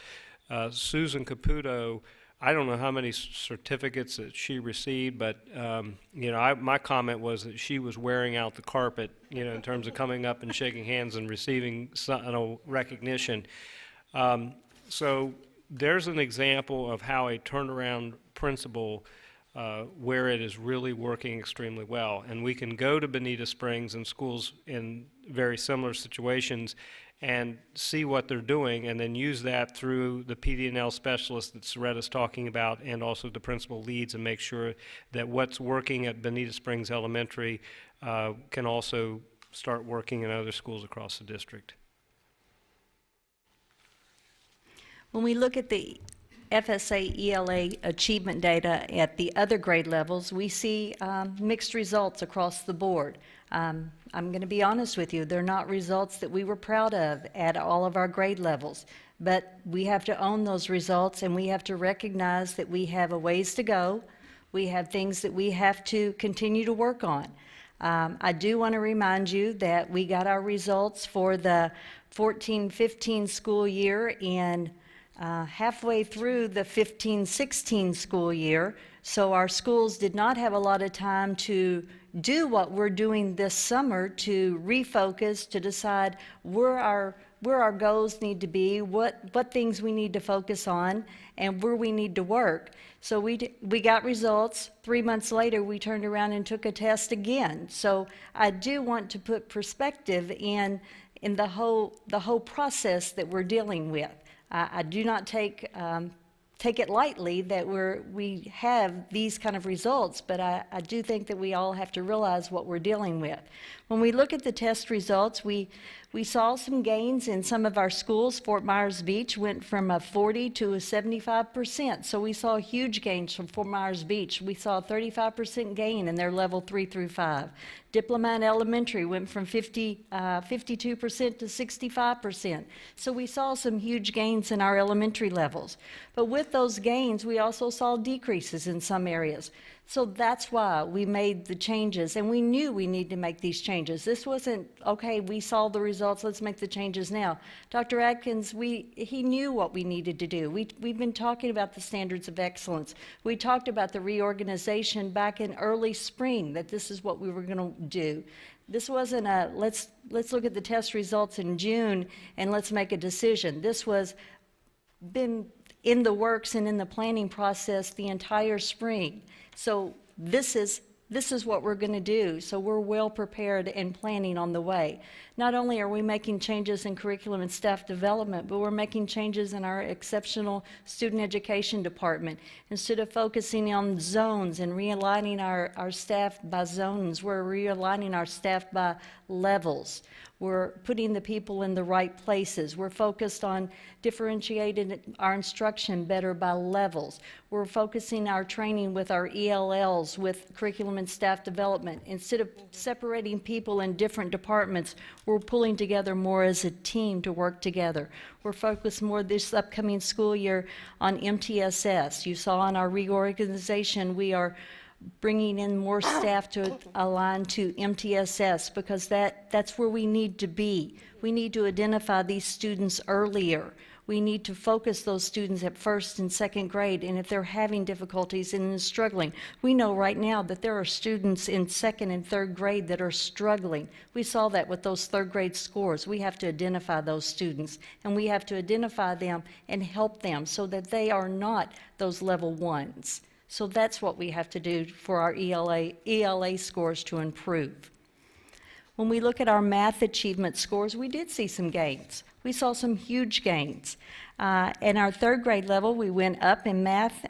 Susan Caputo, I don't know how many certificates that she received, but my comment was that she was wearing out the carpet, in terms of coming up and shaking hands and receiving recognition. So there's an example of how a turnaround principle where it is really working extremely well. And we can go to Bonita Springs and schools in very similar situations and see what they're doing, and then use that through the PD&L specialist that Soretta's talking about, and also the principal leads, and make sure that what's working at Bonita Springs Elementary can also start working in other schools across the district. When we look at the FSA ELA achievement data at the other grade levels, we see mixed results across the board. I'm going to be honest with you, they're not results that we were proud of at all of our grade levels, but we have to own those results, and we have to recognize that we have a ways to go. We have things that we have to continue to work on. I do want to remind you that we got our results for the 14-15 school year in halfway through the 15-16 school year, so our schools did not have a lot of time to do what we're doing this summer, to refocus, to decide where our goals need to be, what things we need to focus on, and where we need to work. So we got results. 3 months later, we turned around and took a test again. So I do want to put perspective in the whole process that we're dealing with. I do not take it lightly that we have these kind of results, but I do think that we all have to realize what we're dealing with. When we look at the test results, we saw some gains in some of our schools. Fort Myers Beach went from a 40 to a 75%. So we saw huge gains from Fort Myers Beach. We saw a 35% gain in their level 3 through 5. Diplomat Elementary went from 52% to 65%. So we saw some huge gains in our elementary levels. But with those gains, we also saw decreases in some areas. So that's why we made the changes, and we knew we needed to make these changes. This wasn't, okay, we saw the results, let's make the changes now. Dr. Atkins, he knew what we needed to do. We've been talking about the standards of excellence. We talked about the reorganization back in early spring, that this is what we were going to do. This wasn't a, let's look at the test results in June and let's make a decision. This was been in the works and in the planning process the entire spring. So this is what we're going to do. So we're well prepared and planning on the way. Not only are we making changes in curriculum and staff development, but we're making changes in our exceptional student education department. Instead of focusing on zones and realigning our staff by zones, we're realigning our staff by levels. We're putting the people in the right places. We're focused on differentiating our instruction better by levels. We're focusing our training with our ELLs, with curriculum and staff development. Instead of separating people in different departments, we're pulling together more as a team to work together. We're focused more this upcoming school year on MTSS. You saw in our reorganization, we are bringing in more staff to align to MTSS, because that's where we need to be. We need to identify these students earlier. We need to focus those students at first and second grade, and if they're having difficulties and struggling, we know right now that there are students in second and third grade that are struggling. We saw that with those third grade scores. We have to identify those students, and we have to identify them and help them so that they are not those level ones. So that's what we have to do for our ELA scores to improve. When we look at our math achievement scores, we did see some gains. We saw some huge gains. In our third grade level, we went up in math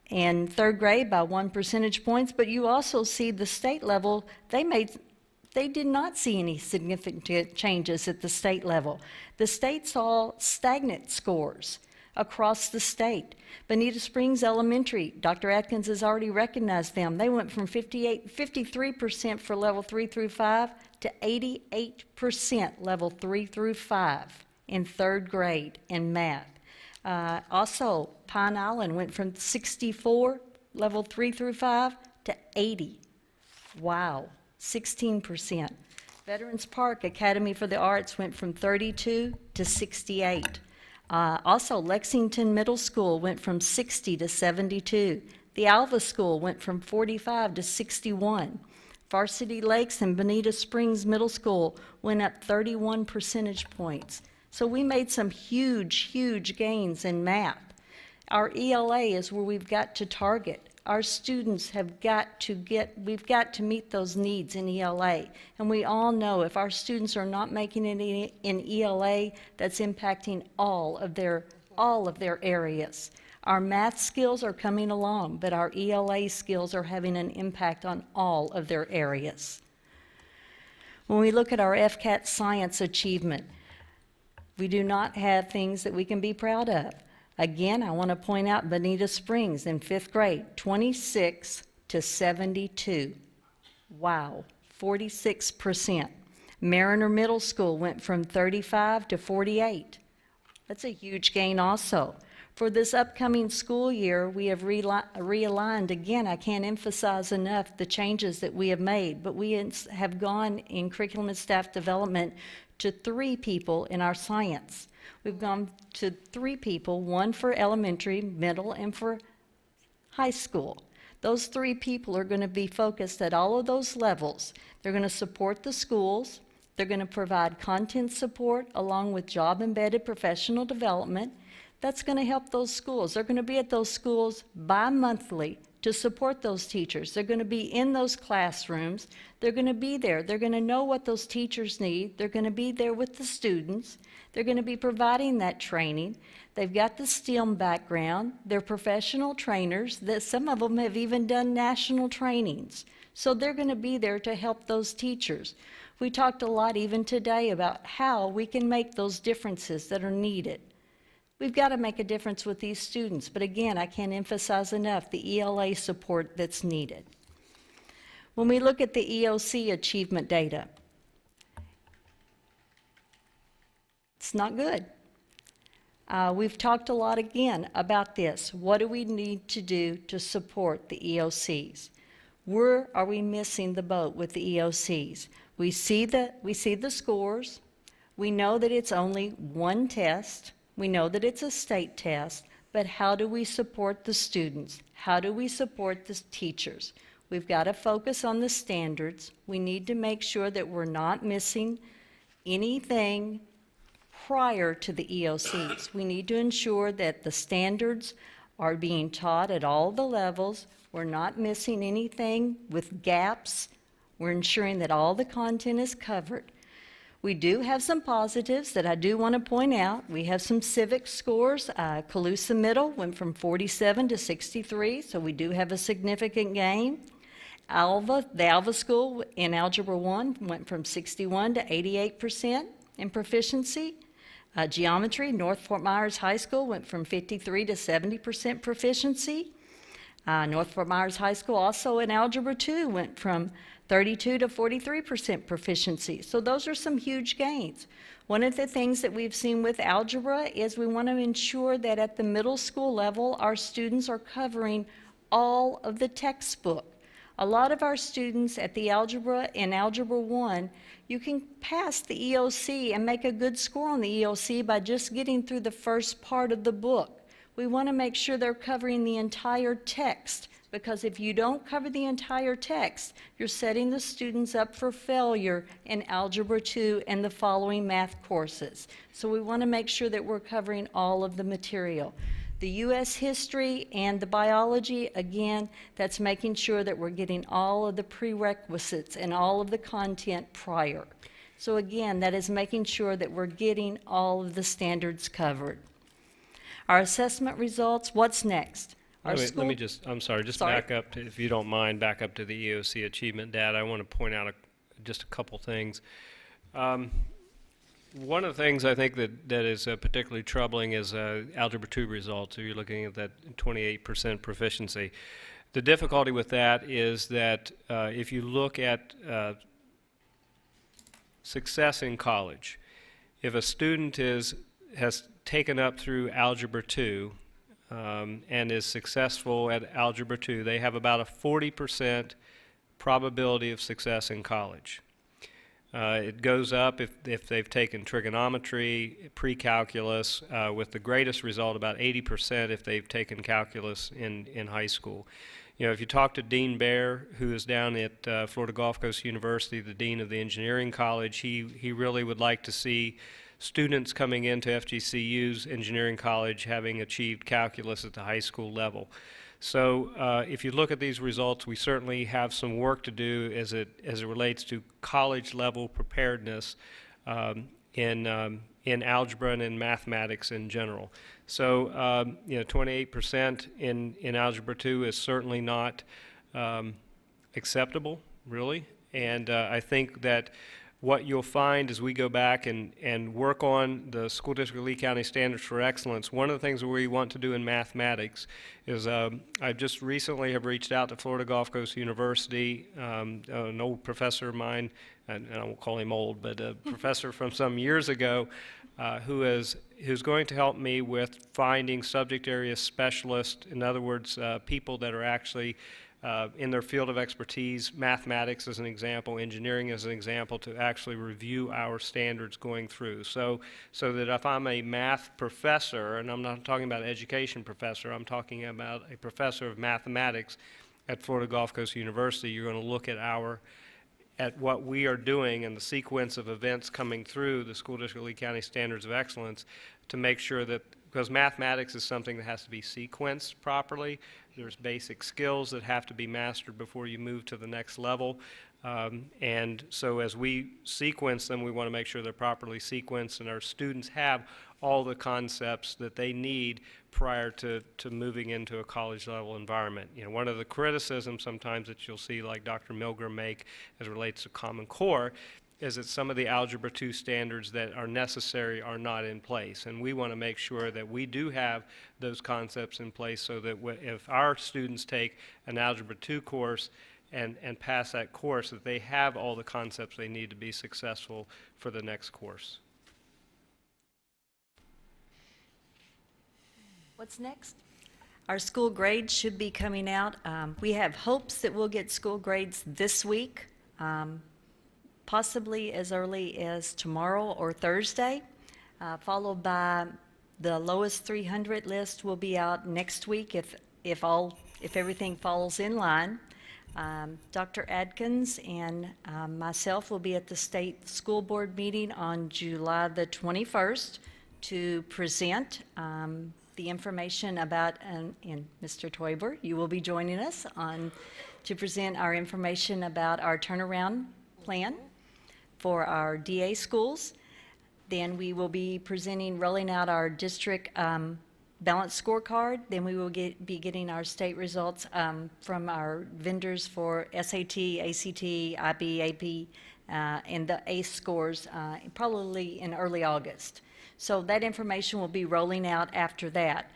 in third grade by 1 percentage points, but you also see the state level, they did not see any significant changes at the state level. The state saw stagnant scores across the state. Bonita Springs Elementary, Dr. Atkins has already recognized them. They went from 53% for level 3 through 5 to 88% level 3 through 5 in third grade in math. Also, Pine Island went from 64, level 3 through 5, to 80. Wow, 16%. Veterans Park Academy for the Arts went from 32 to 68. Also, Lexington Middle School went from 60 to 72. The Alva School went from 45 to 61. Varsity Lakes and Bonita Springs Middle School went up 31 percentage points. So we made some huge, huge gains in math. Our ELA is where we've got to target. Our students we've got to meet those needs in ELA. And we all know if our students are not making it in ELA, that's impacting all of their areas. Our math skills are coming along, but our ELA skills are having an impact on all of their areas. When we look at our FCAT science achievement, we do not have things that we can be proud of. Again, I want to point out Bonita Springs in 5th grade, 26 to 72. Wow, 46%. Mariner Middle School went from 35 to 48. That's a huge gain also. For this upcoming school year, we have realigned. Again, I can't emphasize enough the changes that we have made, but we have gone in curriculum and staff development to 3 people in our science. We've gone to 3 people, 1 for elementary, middle, and for high school. Those 3 people are going to be focused at all of those levels. They're going to support the schools. They're going to provide content support along with job-embedded professional development. That's going to help those schools. They're going to be at those schools bi-monthly to support those teachers. They're going to be in those classrooms. They're going to be there. They're going to know what those teachers need. They're going to be there with the students. They're going to be providing that training. They've got the STEM background. They're professional trainers. That some of them have even done national trainings. So they're going to be there to help those teachers. We talked a lot even today about how we can make those differences that are needed. We've got to make a difference with these students, but again, I can't emphasize enough the ELA support that's needed. When we look at the EOC achievement data, it's not good. We've talked a lot again about this. What do we need to do to support the EOCs? Where are we missing the boat with the EOCs? We see the scores. We know that it's only 1 test. We know that it's a state test, but how do we support the students? How do we support the teachers? We've got to focus on the standards. We need to make sure that we're not missing anything prior to the EOCs. We need to ensure that the standards are being taught at all the levels. We're not missing anything with gaps. We're ensuring that all the content is covered. We do have some positives that I do want to point out. We have some civic scores. Colusa Middle went from 47 to 63, so we do have a significant gain. The Alva School in Algebra 1 went from 61 to 88% in proficiency. Geometry, North Fort Myers High School went from 53 to 70% proficiency. North Fort Myers High School also in Algebra 2 went from 32 to 43% proficiency. So those are some huge gains. One of the things that we've seen with algebra is we want to ensure that at the middle school level, our students are covering all of the textbook. A lot of our students at the algebra in Algebra 1, you can pass the EOC and make a good score on the EOC by just getting through the first part of the book. We want to make sure they're covering the entire text, because if you don't cover the entire text, you're setting the students up for failure in Algebra 2 and the following math courses. So we want to make sure that we're covering all of the material. The U.S. history and the biology, again, that's making sure that we're getting all of the prerequisites and all of the content prior. So again, that is making sure that we're getting all of the standards covered. Our assessment results, what's next? Let me just back up, if you don't mind, back up to the EOC achievement data. I want to point out just a couple things. One of the things I think that is particularly troubling is Algebra 2 results. If you're looking at that 28% proficiency. The difficulty with that is that if you look at success in college, if a student has taken up through Algebra 2 and is successful at Algebra 2, they have about a 40% probability of success in college. It goes up if they've taken trigonometry, pre-calculus, with the greatest result, about 80% if they've taken calculus in high school. You know, if you talk to Dean Baer, who is down at Florida Gulf Coast University, the dean of the engineering college, he really would like to see students coming into FGCU's engineering college having achieved calculus at the high school level. So if you look at these results, we certainly have some work to do as it relates to college level preparedness in algebra and in mathematics in general. So 28% in Algebra 2 is certainly not acceptable, really. And I think that what you'll find as we go back and work on the School District of Lee County Standards for Excellence, one of the things we want to do in mathematics is I just recently have reached out to Florida Gulf Coast University, an old professor of mine, and I won't call him old, but a professor from some years ago, who's going to help me with finding subject area specialists, in other words, people that are actually in their field of expertise, mathematics as an example, engineering as an example, to actually review our standards going through. So that if I'm a math professor, and I'm not talking about an education professor, I'm talking about a professor of mathematics at Florida Gulf Coast University, you're going to look at what we are doing and the sequence of events coming through the School District of Lee County Standards of Excellence to make sure that, because mathematics is something that has to be sequenced properly. There's basic skills that have to be mastered before you move to the next level. And so as we sequence them, we want to make sure they're properly sequenced and our students have all the concepts that they need prior to moving into a college level environment. One of the criticisms sometimes that you'll see like Dr. Milgram make as it relates to Common Core is that some of the Algebra 2 standards that are necessary are not in place. And we want to make sure that we do have those concepts in place so that if our students take an Algebra 2 course and pass that course, that they have all the concepts they need to be successful for the next course. What's next? Our school grades should be coming out. We have hopes that we'll get school grades this week. Possibly as early as tomorrow or Thursday, followed by the lowest 300 list will be out next week if everything falls in line. Dr. Adkins and myself will be at the state school board meeting on July the 21st to present the information about, and Mr. Toiber, you will be joining us to present our information about our turnaround plan for our DA schools. Then we will be rolling out our district balanced scorecard. Then we will be getting our state results from our vendors for SAT, ACT, IB, AP, and the ACE scores probably in early August. So that information will be rolling out after that.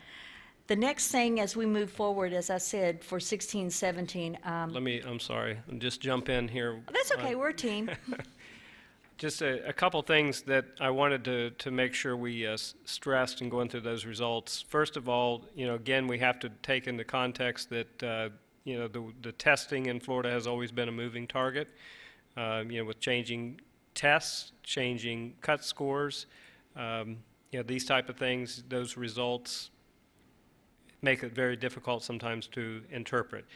The next thing as we move forward, as I said, for 16, 17. I'm sorry, just jump in here. That's okay, we're a team. Just a couple things that I wanted to make sure we stressed in going through those results. First of all, again, we have to take into context that, the testing in Florida has always been a moving target, with changing tests, changing cut scores, these type of things, those results make it very difficult sometimes to interpret.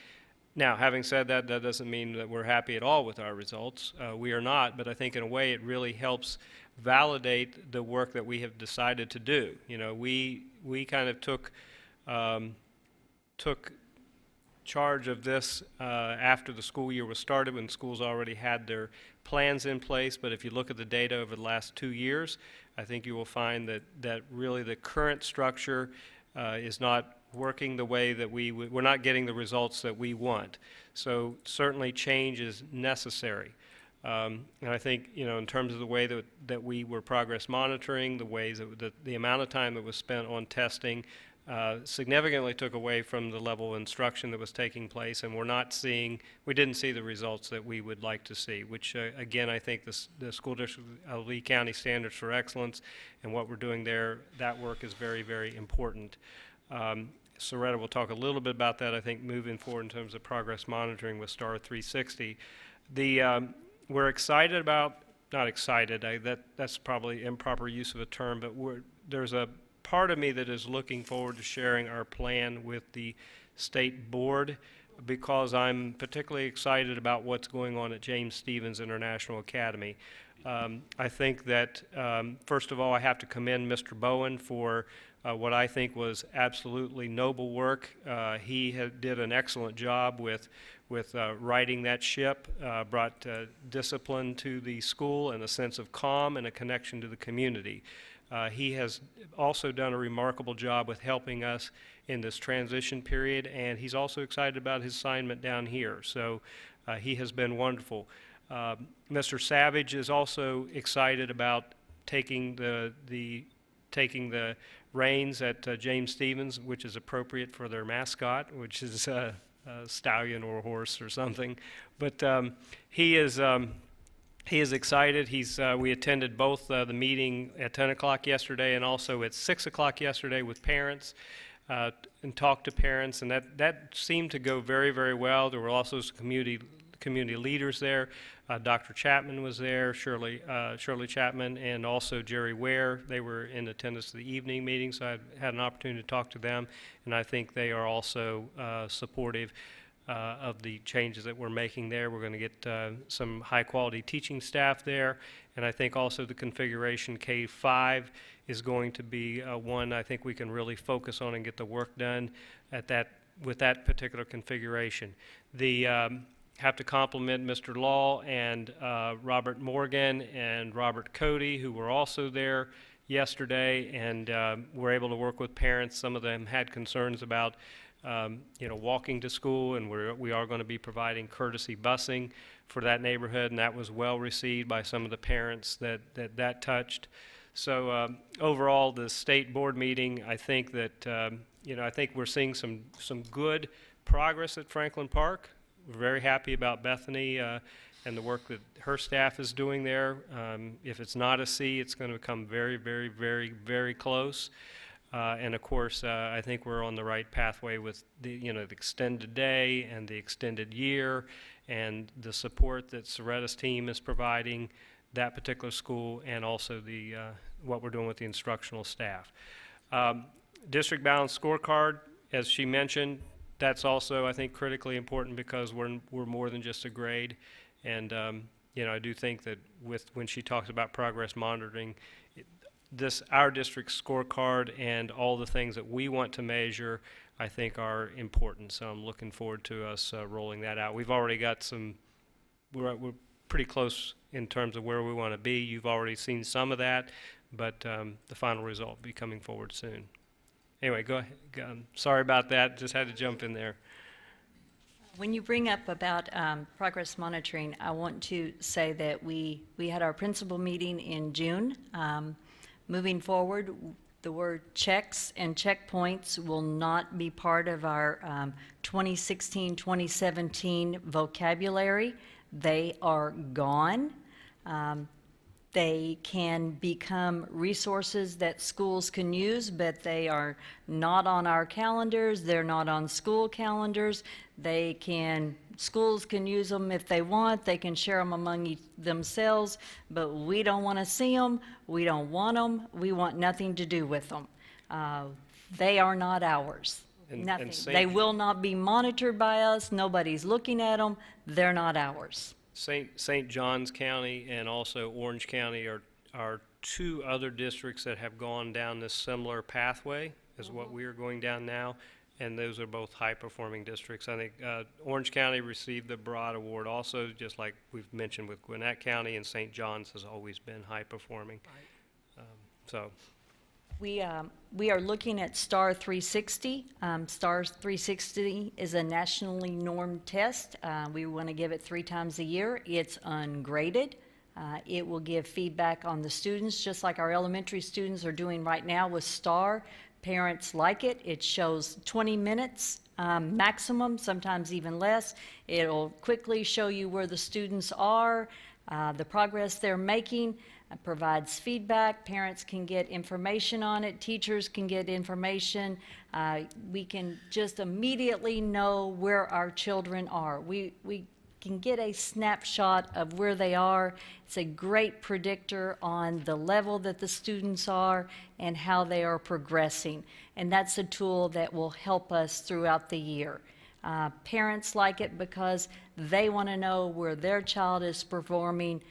Now, having said that, that doesn't mean that we're happy at all with our results. We are not, but I think in a way it really helps validate the work that we have decided to do. We kind of took charge of this after the school year was started, when schools already had their plans in place. But if you look at the data over the last 2 years, I think you will find that really the current structure is not working the way that we're not getting the results that we want. So certainly change is necessary. And I think, in terms of the way that we were progress monitoring, the ways that the amount of time that was spent on testing significantly took away from the level of instruction that was taking place, and we didn't see the results that we would like to see, which again, I think the School District of Lee County Standards for Excellence and what we're doing there, that work is very, very important. Soretta will talk a little bit about that, I think, moving forward in terms of progress monitoring with STAR 360. We're excited about, not excited, that's probably improper use of a term, but there's a part of me that is looking forward to sharing our plan with the state board because I'm particularly excited about what's going on at James Stephens International Academy. I think that, first of all, I have to commend Mr. Bowen for what I think was absolutely noble work. He did an excellent job with righting that ship, brought discipline to the school and a sense of calm and a connection to the community. He has also done a remarkable job with helping us in this transition period, and he's also excited about his assignment down here. So he has been wonderful. Mr. Savage is also excited about taking the reins at James Stephens, which is appropriate for their mascot, which is a stallion or a horse or something. But he is excited. We attended both the meeting at 10 o'clock yesterday and also at 6 o'clock yesterday with parents and talked to parents, and that seemed to go very, very well. There were also some community leaders there. Dr. Chapman was there, Shirley Chapman, and also Jerry Ware. They were in attendance to the evening meeting, so I had an opportunity to talk to them, and I think they are also supportive of the changes that we're making there. We're going to get some high-quality teaching staff there, and I think also the configuration K-5 is going to be one I think we can really focus on and get the work done with that particular configuration. Have to compliment Mr. Law and Robert Morgan and Robert Cody, who were also there yesterday, and were able to work with parents. Some of them had concerns about walking to school, and we are going to be providing courtesy busing for that neighborhood, and that was well received by some of the parents that touched. So overall, the state board meeting, I think that I think we're seeing some good progress at Franklin Park. We're very happy about Bethany and the work that her staff is doing there. If it's not a C, it's going to become very, very, very, very close. And of course, I think we're on the right pathway with the extended day and the extended year and the support that Soretta's team is providing that particular school, and also what we're doing with the instructional staff. District balanced scorecard, as she mentioned, that's also, I think, critically important because we're more than just a grade. And, I do think that when she talks about progress monitoring, our district scorecard and all the things that we want to measure, I think, are important. So I'm looking forward to us rolling that out. We've already got we're pretty close in terms of where we want to be. You've already seen some of that, but the final result will be coming forward soon. Anyway, go ahead. Sorry about that. Just had to jump in there. When you bring up about progress monitoring, I want to say that we had our principal meeting in June. Moving forward, the word checks and checkpoints will not be part of our 2016-2017 vocabulary. They are gone. They can become resources that schools can use, but they are not on our calendars. They're not on school calendars. Schools can use them if they want. They can share them among themselves, but we don't want to see them. We don't want them. We want nothing to do with them. They are not ours. Nothing. They will not be monitored by us. Nobody's looking at them. They're not ours. St. Johns County and also Orange County are two other districts that have gone down this similar pathway as what we are going down now, and those are both high-performing districts. I think Orange County received the Broad Award also, just like we've mentioned with Gwinnett County, and St. John's has always been high-performing. We are looking at STAR 360. STAR 360 is a nationally normed test. We want to give it 3 times a year. It's ungraded. It will give feedback on the students, just like our elementary students are doing right now with STAR. Parents like it. It shows 20 minutes maximum, sometimes even less. It'll quickly show you where the students are, the progress they're making. Provides feedback. Parents can get information on it. Teachers can get information. We can just immediately know where our children are. We can get a snapshot of where they are. It's a great predictor on the level that the students are and how they are progressing. And that's a tool that will help us throughout the year. Parents like it because they want to know where their child is performing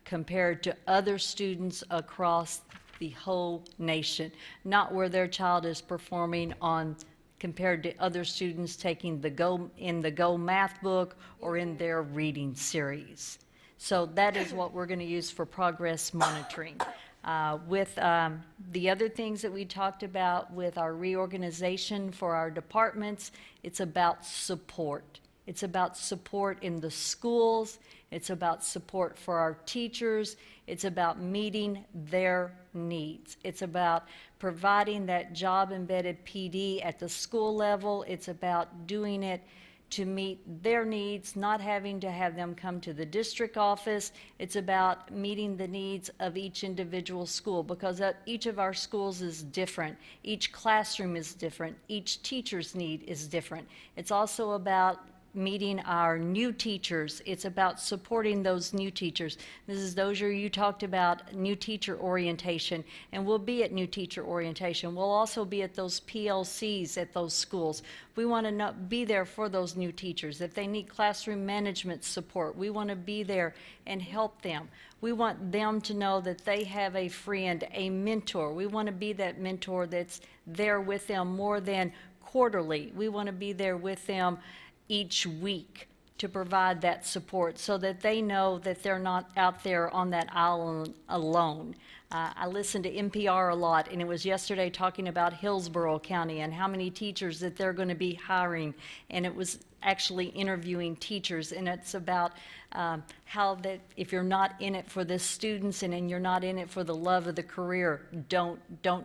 compared to other students across the whole nation, not where their child is performing on compared to other students taking the Go math book or in their reading series. So that is what we're going to use for progress monitoring. With the other things that we talked about with our reorganization for our departments, it's about support. It's about support in the schools. It's about support for our teachers. It's about meeting their needs. It's about providing that job-embedded PD at the school level. It's about doing it to meet their needs, not having to have them come to the district office. It's about meeting the needs of each individual school, because each of our schools is different. Each classroom is different. Each teacher's need is different. It's also about meeting our new teachers. It's about supporting those new teachers. Mrs. Dozier, you talked about new teacher orientation, and we'll be at new teacher orientation. We'll also be at those PLCs at those schools. We want to be there for those new teachers. If they need classroom management support, we want to be there and help them. We want them to know that they have a friend, a mentor. We want to be that mentor that's there with them more than quarterly. We want to be there with them each week to provide that support so that they know that they're not out there on that island alone. I listen to NPR a lot, and it was yesterday talking about Hillsborough County and how many teachers that they're going to be hiring, and it was actually interviewing teachers, and it's about how that if you're not in it for the students and you're not in it for the love of the career, don't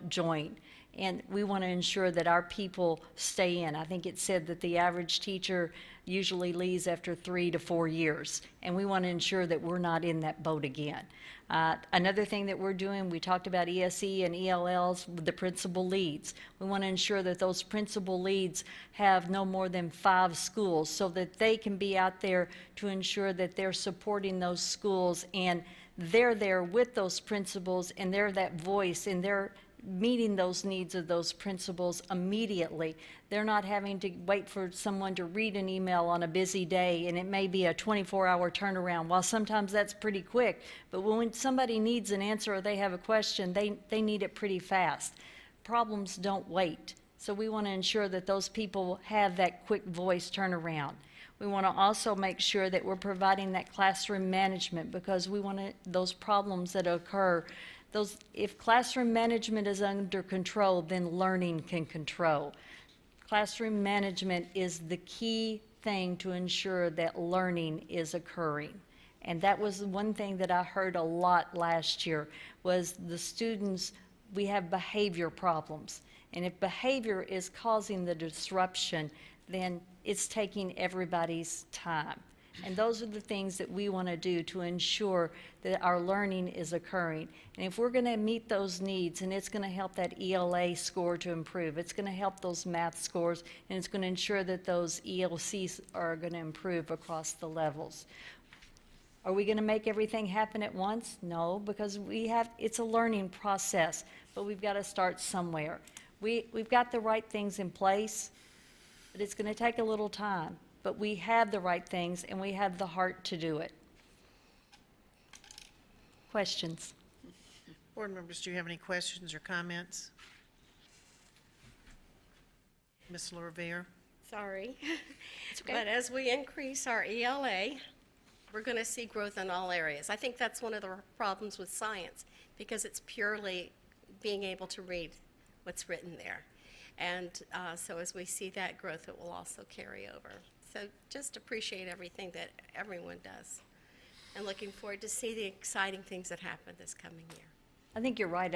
join. And we want to ensure that our people stay in. I think it said that the average teacher usually leaves after 3 to 4 years, and we want to ensure that we're not in that boat again. Another thing that we're doing, we talked about ESE and ELLs with the principal leads. We want to ensure that those principal leads have no more than 5 schools so that they can be out there to ensure that they're supporting those schools, and they're there with those principals, and they're that voice, and they're meeting those needs of those principals immediately. They're not having to wait for someone to read an email on a busy day, and it may be a 24-hour turnaround. While sometimes that's pretty quick, but when somebody needs an answer or they have a question, they need it pretty fast. Problems don't wait. So we want to ensure that those people have that quick voice turnaround. We want to also make sure that we're providing that classroom management, because we want those problems that occur. If classroom management is under control, then learning can control. Classroom management is the key thing to ensure that learning is occurring. And that was one thing that I heard a lot last year, was the students, we have behavior problems. And if behavior is causing the disruption, then it's taking everybody's time. And those are the things that we want to do to ensure that our learning is occurring. And if we're going to meet those needs, and it's going to help that ELA score to improve, it's going to help those math scores, and it's going to ensure that those ELCs are going to improve across the levels. Are we going to make everything happen at once? No, because it's a learning process, but we've got to start somewhere. We've got the right things in place, but it's going to take a little time. But we have the right things, and we have the heart to do it. Questions? Board members, do you have any questions or comments? Ms. LaRiviere? Sorry. It's okay. But as we increase our ELA, we're going to see growth in all areas. I think that's one of the problems with science, because it's purely being able to read what's written there. And so as we see that growth, it will also carry over. So just appreciate everything that everyone does, and looking forward to see the exciting things that happen this coming year. I think you're right.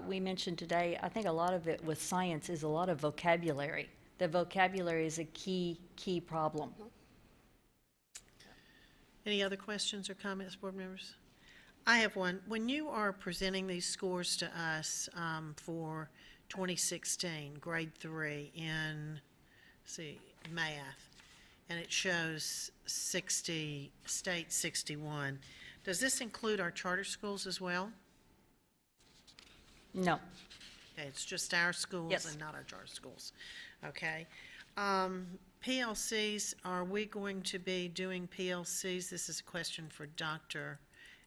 We mentioned today, I think a lot of it with science is a lot of vocabulary. The vocabulary is a key problem. Any other questions or comments, board members? I have one. When you are presenting these scores to us for 2016, grade 3 in, math, and it shows 60, state 61. Does this include our charter schools as well? No. Okay, it's just our schools Yes. and not our charter schools. Okay. PLCs, are we going to be doing PLCs? This is a question for Dr.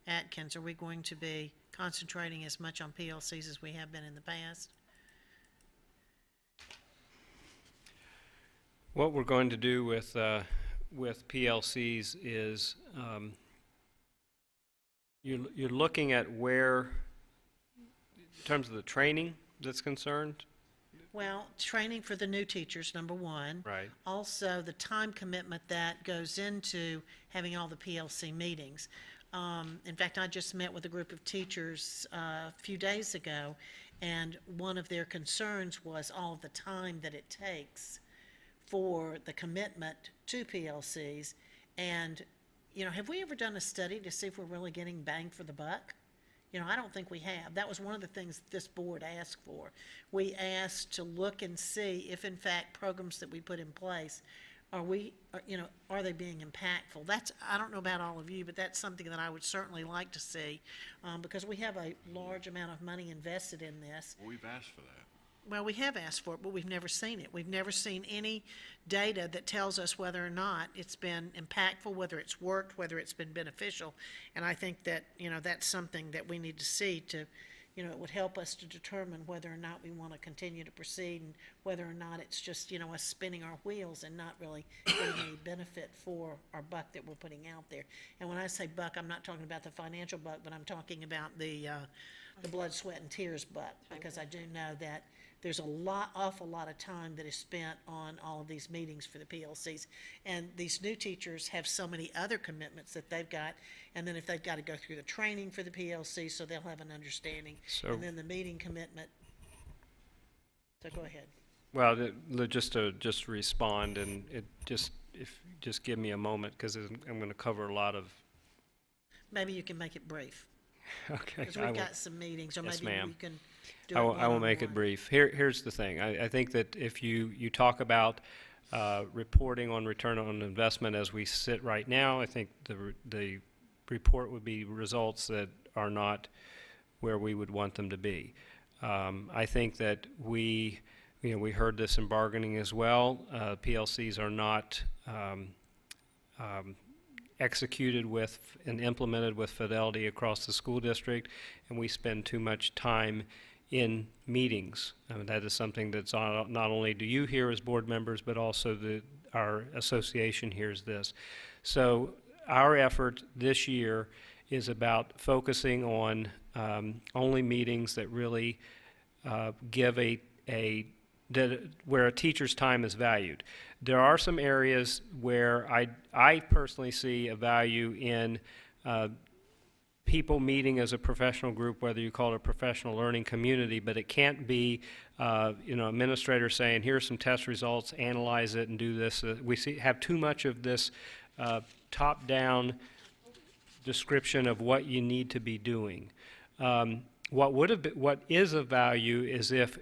Atkins. Are we going to be concentrating as much on PLCs as we have been in the past? What we're going to do with PLCs is you're looking at where, in terms of the training that's concerned. Well, training for the new teachers, number one. Right. Also, the time commitment that goes into having all the PLC meetings. In fact, I just met with a group of teachers a few days ago, and one of their concerns was all of the time that it takes for the commitment to PLCs. And, you know, have we ever done a study to see if we're really getting bang for the buck? You know, I don't think we have. That was one of the things this board asked for. We asked to look and see if, in fact, programs that we put in place, are they being impactful? That's, I don't know about all of you, but that's something that I would certainly like to see, because we have a large amount of money invested in this. Well, we've asked for that. Well, we have asked for it, but we've never seen it. We've never seen any data that tells us whether or not it's been impactful, whether it's worked, whether it's been beneficial. And I think that, you know, that's something that we need to see to, you know, it would help us to determine whether or not we want to continue to proceed and whether or not it's just, you know, us spinning our wheels and not really getting any benefit for our buck that we're putting out there. And when I say buck, I'm not talking about the financial buck, but I'm talking about the blood, sweat, and tears buck, because I do know that there's awful lot of time that is spent on all of these meetings for the PLCs. And these new teachers have so many other commitments that they've got. And then if they've got to go through the training for the PLC, so they'll have an understanding. So- And then the meeting commitment. So go ahead. Well, just to respond, and just give me a moment, because I'm going to cover a lot of. Maybe you can make it brief. Okay. Because we've got some meetings, or Yes, maybe ma'am. we can do it I will make it one-on-one. brief. Here's the thing. I think that if you talk about reporting on return on investment as we sit right now, I think the report would be results that are not where we would want them to be. I think that we heard this in bargaining as well. PLCs are not executed with and implemented with fidelity across the school district, and we spend too much time in meetings. I mean, that is something that's not only do you hear as board members, but also our association hears this. So our effort this year is about focusing on only meetings that really give where a teacher's time is valued. There are some areas where I personally see a value in people meeting as a professional group, whether you call it a professional learning community, but it can't be, administrators saying, here's some test results, analyze it and do this. We have too much of this top-down description of what you need to be doing. What is of value is if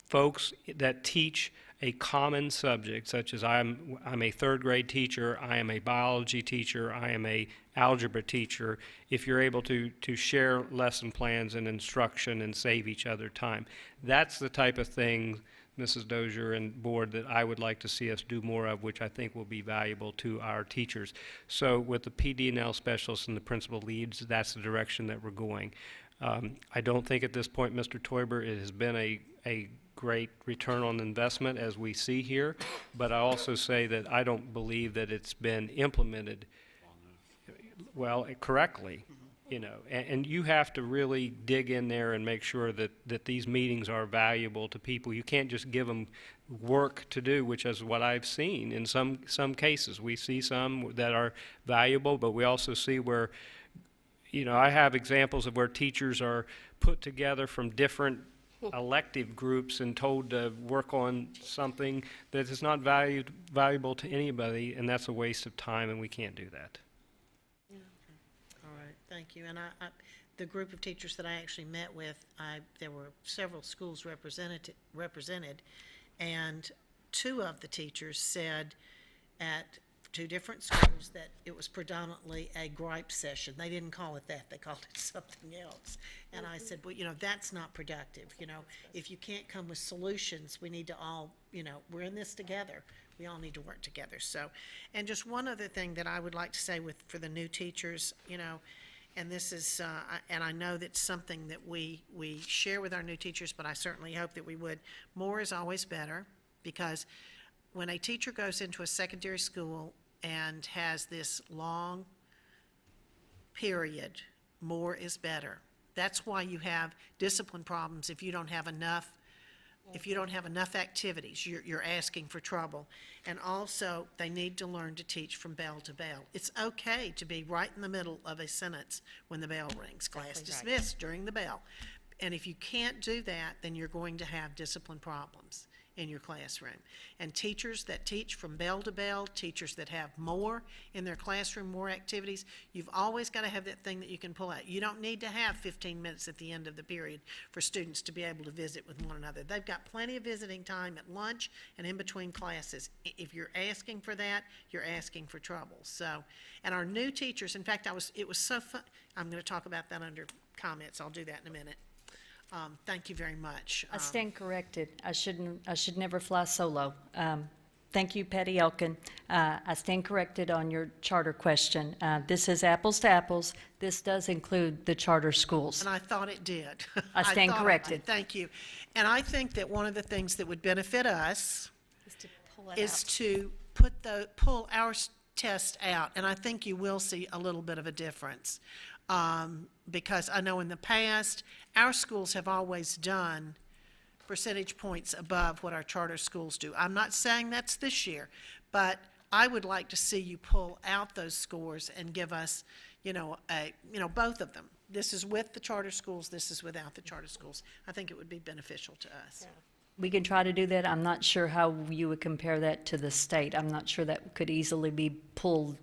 folks that teach a common subject, such as I'm a third grade teacher, I am a biology teacher, I am a algebra teacher, if you're able to share lesson plans and instruction and save each other time. That's the type of thing, Mrs. Dozier and board, that I would like to see us do more of, which I think will be valuable to our teachers. So with the PD&L specialists and the principal leads, that's the direction that we're going. I don't think at this point, Mr. Teuber, it has been a great return on investment as we see here, but I also say that I don't believe that it's been implemented correctly, and you have to really dig in there and make sure that these meetings are valuable to people. You can't just give them work to do, which is what I've seen in some cases. We see some that are valuable, but we also see where, I have examples of where teachers are put together from different elective groups and told to work on something that is not valuable to anybody, and that's a waste of time, and we can't do that. All right, thank you. And the group of teachers that I actually met with, there were several schools represented, and two of the teachers said two different schools that it was predominantly a gripe session. They didn't call it that, they called it something else. And I said, well, that's not productive, If you can't come with solutions, we need to all, we're in this together. We all need to work together. So, and just one other thing that I would like to say for the new teachers, and this is, and I know that's something that we share with our new teachers, but I certainly hope that we would. More is always better, because when a teacher goes into a secondary school and has this long period, more is better. That's why you have discipline problems if you don't have enough. If you don't have enough activities, you're asking for trouble. And also, they need to learn to teach from bell to bell. It's okay to be right in the middle of a sentence when the bell rings. Class dismissed during the bell. And if you can't do that, then you're going to have discipline problems in your classroom. And teachers that teach from bell to bell, teachers that have more in their classroom, more activities, you've always got to have that thing that you can pull out. You don't need to have 15 minutes at the end of the period for students to be able to visit with one another. They've got plenty of visiting time at lunch and in between classes. If you're asking for that, you're asking for trouble. So, and our new teachers, in fact, it was so fun. I'm going to talk about that under comments. I'll do that in a minute. Thank you very much. I stand corrected. I should never fly solo. Thank you, Patty Elkin. I stand corrected on your charter question. This is apples to apples. This does include the charter schools. And I thought it did. I stand thought it corrected. did. Thank you. And I think that one of the things that would benefit us is to pull our test out. And I think you will see a little bit of a difference. Because I know in the past, our schools have always done percentage points above what our charter schools do. I'm not saying that's this year, but I would like to see you pull out those scores and give us, both of them. This is with the charter schools, this is without the charter schools. I think it would be beneficial to us. Yeah. We can try to do that. I'm not sure how you would compare that to the state. I'm not sure that could easily be pulled,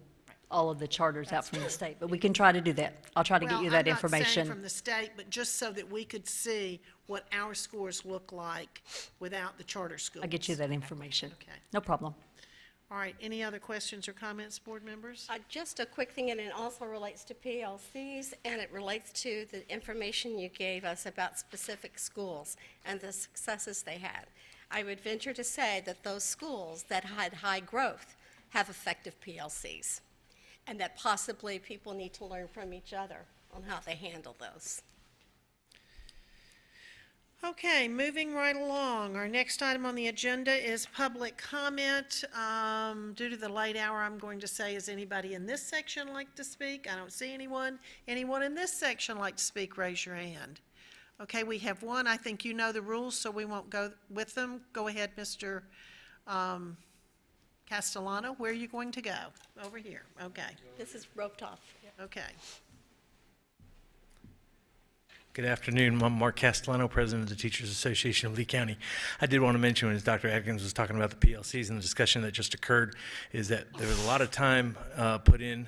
all of the charters out from the state, but we can try to do that. I'll try to get you that information. I'm not saying from the state, but just so that we could see what our scores look like without the charter schools. I'll get you that information. Okay. No problem. All right, any other questions or comments, board members? Just a quick thing, and it also relates to PLCs, and it relates to the information you gave us about specific schools and the successes they had. I would venture to say that those schools that had high growth have effective PLCs, and that possibly people need to learn from each other on how they handle those. Okay, moving right along. Our next item on the agenda is public comment. Due to the late hour, I'm going to say, is anybody in this section like to speak? I don't see anyone. Anyone in this section like to speak? Raise your hand. Okay, we have one. I think you know the rules, so we won't go with them. Go ahead, Mr. Castellano. Where are you going to go? Over here. Okay. This is roped off. Okay. Good afternoon. I'm Mark Castellano, President of the Teachers Association of Lee County. I did want to mention, as Dr. Atkins was talking about the PLCs and the discussion that just occurred, is that there was a lot of time put in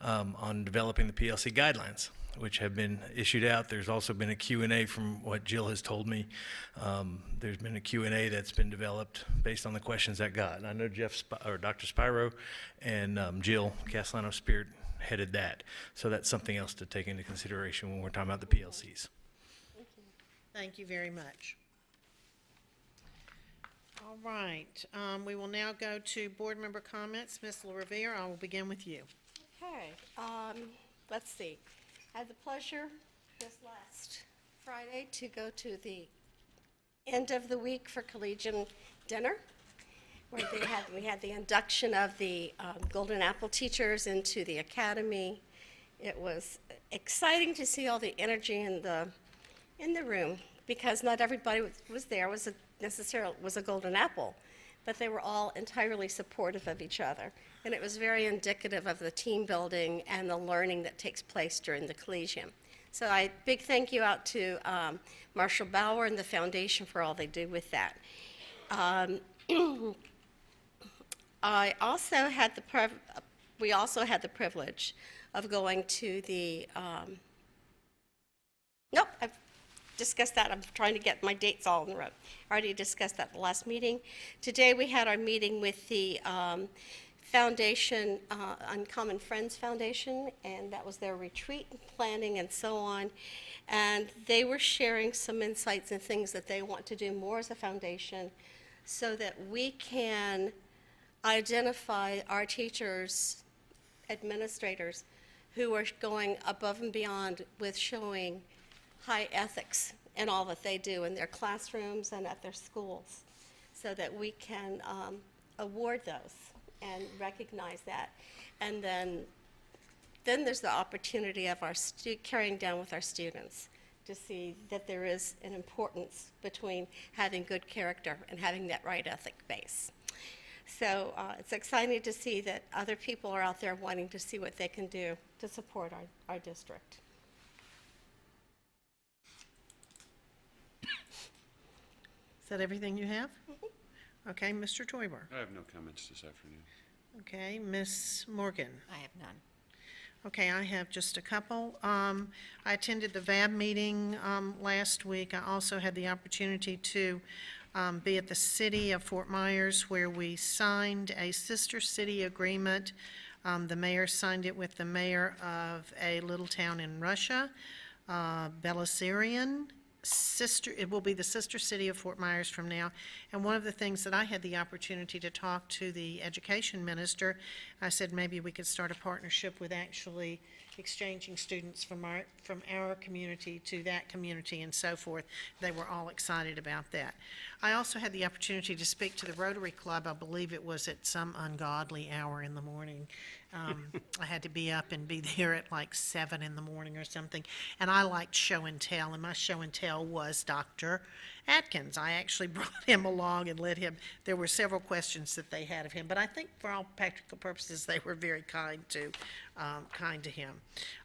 on developing the PLC guidelines, which have been issued out. There's also been a Q&A from what Jill has told me. There's been a Q&A that's been developed based on the questions that got. And I know Dr. Spiro and Jill Castellano headed that. So that's something else to take into consideration when we're talking about the PLCs. Thank you very much. All right, we will now go to board member comments. Ms. LaRivere, I will begin with you. Okay, let's see. I had the pleasure this last Friday to go to the end of the week for collegiate dinner, where we had the induction of the Golden Apple teachers into the academy. It was exciting to see all the energy in the room, because not everybody was there was a Golden Apple, but they were all entirely supportive of each other. And it was very indicative of the team building and the learning that takes place during the collegium. So big thank you out to Marshall Bauer and the foundation for all they do with that. We also had the privilege of going to the, nope, I've discussed that. I'm trying to get my dates all in a row. I already discussed that at the last meeting. Today we had our meeting with the foundation, Uncommon Friends Foundation, and that was their retreat planning and so on. And they were sharing some insights and things that they want to do more as a foundation so that we can identify our teachers, administrators, who are going above and beyond with showing high ethics in all that they do in their classrooms and at their schools, so that we can award those and recognize that. And then there's the opportunity of our carrying down with our students to see that there is an importance between having good character and having that right ethic base. So it's exciting to see that other people are out there wanting to see what they can do to support our district. Is that everything you have? Okay, Mr. Toiber. I have no comments this afternoon. Okay, Ms. Morgan. I have none. Okay, I have just a couple. I attended the VAB meeting last week. I also had the opportunity to be at the city of Fort Myers, where we signed a sister city agreement. The mayor signed it with the mayor of a little town in Russia, Belisarian. It will be the sister city of Fort Myers from now. And one of the things that I had the opportunity to talk to the education minister, I said maybe we could start a partnership with actually exchanging students from our community to that community and so forth. They were all excited about that. I also had the opportunity to speak to the Rotary Club. I believe it was at some ungodly hour in the morning. I had to be up and be there at like 7 in the morning or something. And I liked show and tell, and my show and tell was Dr. Atkins. I actually brought him along and let him, there were several questions that they had of him, but I think for all practical purposes, they were very kind to him.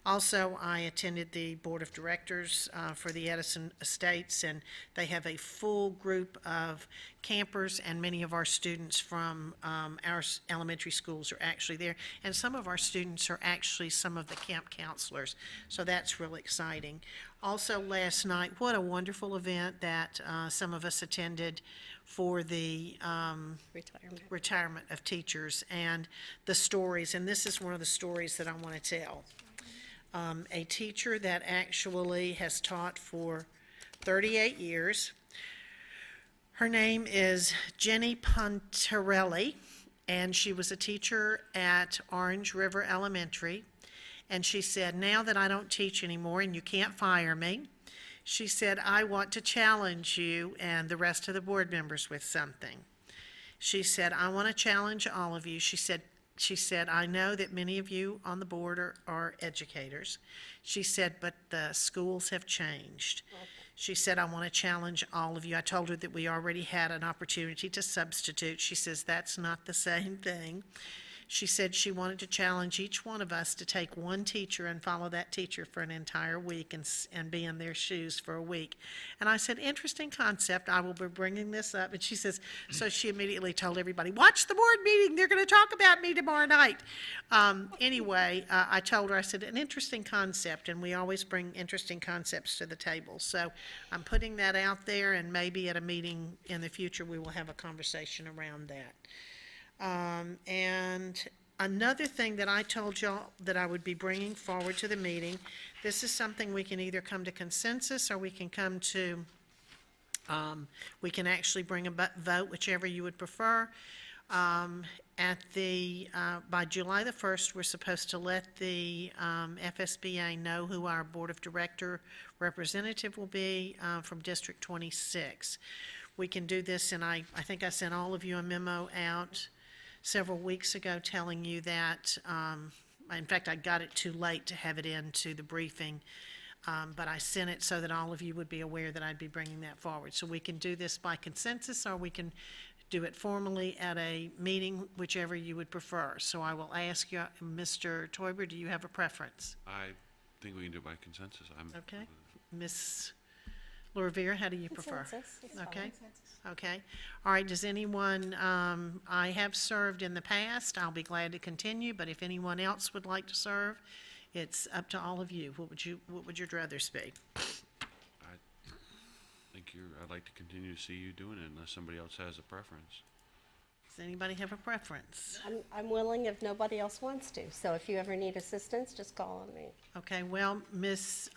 Also, I attended the Board of Directors for the Edison Estates, and they have a full group of campers, and many of our students from our elementary schools are actually there, and some of our students are actually some of the camp counselors, so that's really exciting. Also, last night, what a wonderful event that some of us attended for the retirement of teachers, and the stories, and this is one of the stories that I want to tell. A teacher that actually has taught for 38 years. Her name is Jenny Pontarelli, and she was a teacher at Orange River Elementary. And she said, now that I don't teach anymore and you can't fire me, she said, I want to challenge you and the rest of the board members with something. She said, I want to challenge all of you. She said, I know that many of you on the board are educators. She said, but the schools have changed. She said, I want to challenge all of you. I told her that we already had an opportunity to substitute. She says, that's not the same thing. She said she wanted to challenge each one of us to take one teacher and follow that teacher for an entire week and be in their shoes for a week. And I said, interesting concept. I will be bringing this up. And she says, so she immediately told everybody, watch the board meeting. They're going to talk about me tomorrow night. Anyway, I told her, I said, an interesting concept, and we always bring interesting concepts to the table. So I'm putting that out there, and maybe at a meeting in the future we will have a conversation around that. And another thing that I told y'all that I would be bringing forward to the meeting, this is something we can either come to consensus or we can come to, we can actually bring a vote, whichever you would prefer. By July the 1st, we're supposed to let the FSBA know who our Board of Director representative will be from District 26. We can do this, and I think I sent all of you a memo out several weeks ago telling you that, in fact, I got it too late to have it into the briefing, but I sent it so that all of you would be aware that I'd be bringing that forward. So we can do this by consensus, or we can do it formally at a meeting, whichever you would prefer. So I will ask you, Mr. Toiber, do you have a preference? I think we can do it by consensus. Okay. Ms. Lorevere, how do you prefer? Consensus is fine. Okay. Okay. All right, does anyone, I have served in the past. I'll be glad to continue, but if anyone else would like to serve, it's up to all of you. What would your druthers be? I'd like to continue to see you doing it unless somebody else has a preference. Does anybody have a preference? I'm willing if nobody else wants to. So if you ever need assistance, just call on me. Okay, well, Ms.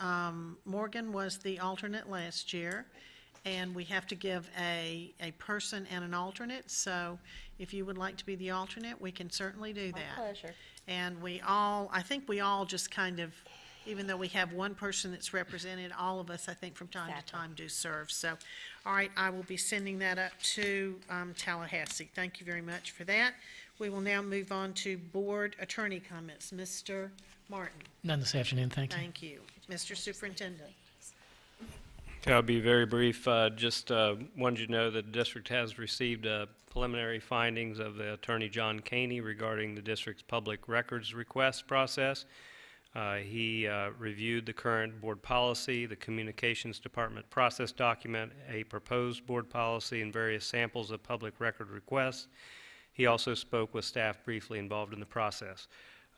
Morgan was the alternate last year, and we have to give a person and an alternate, so if you would like to be the alternate, we can certainly do My that. pleasure. And I think we all just kind of, even though we have one person that's represented, all of us, I think, from time to time do serve. So, all right, I will be sending that up to Tallahassee. Thank you very much for that. We will now move on to board attorney comments. Mr. Martin. None this afternoon, thank you. Thank you. Mr. Superintendent. Okay, I'll be very brief. Just wanted you to know that the district has received preliminary findings of the Attorney John Caney regarding the district's public records request process. He reviewed the current board policy, the communications department process document, a proposed board policy, and various samples of public record requests. He also spoke with staff briefly involved in the process.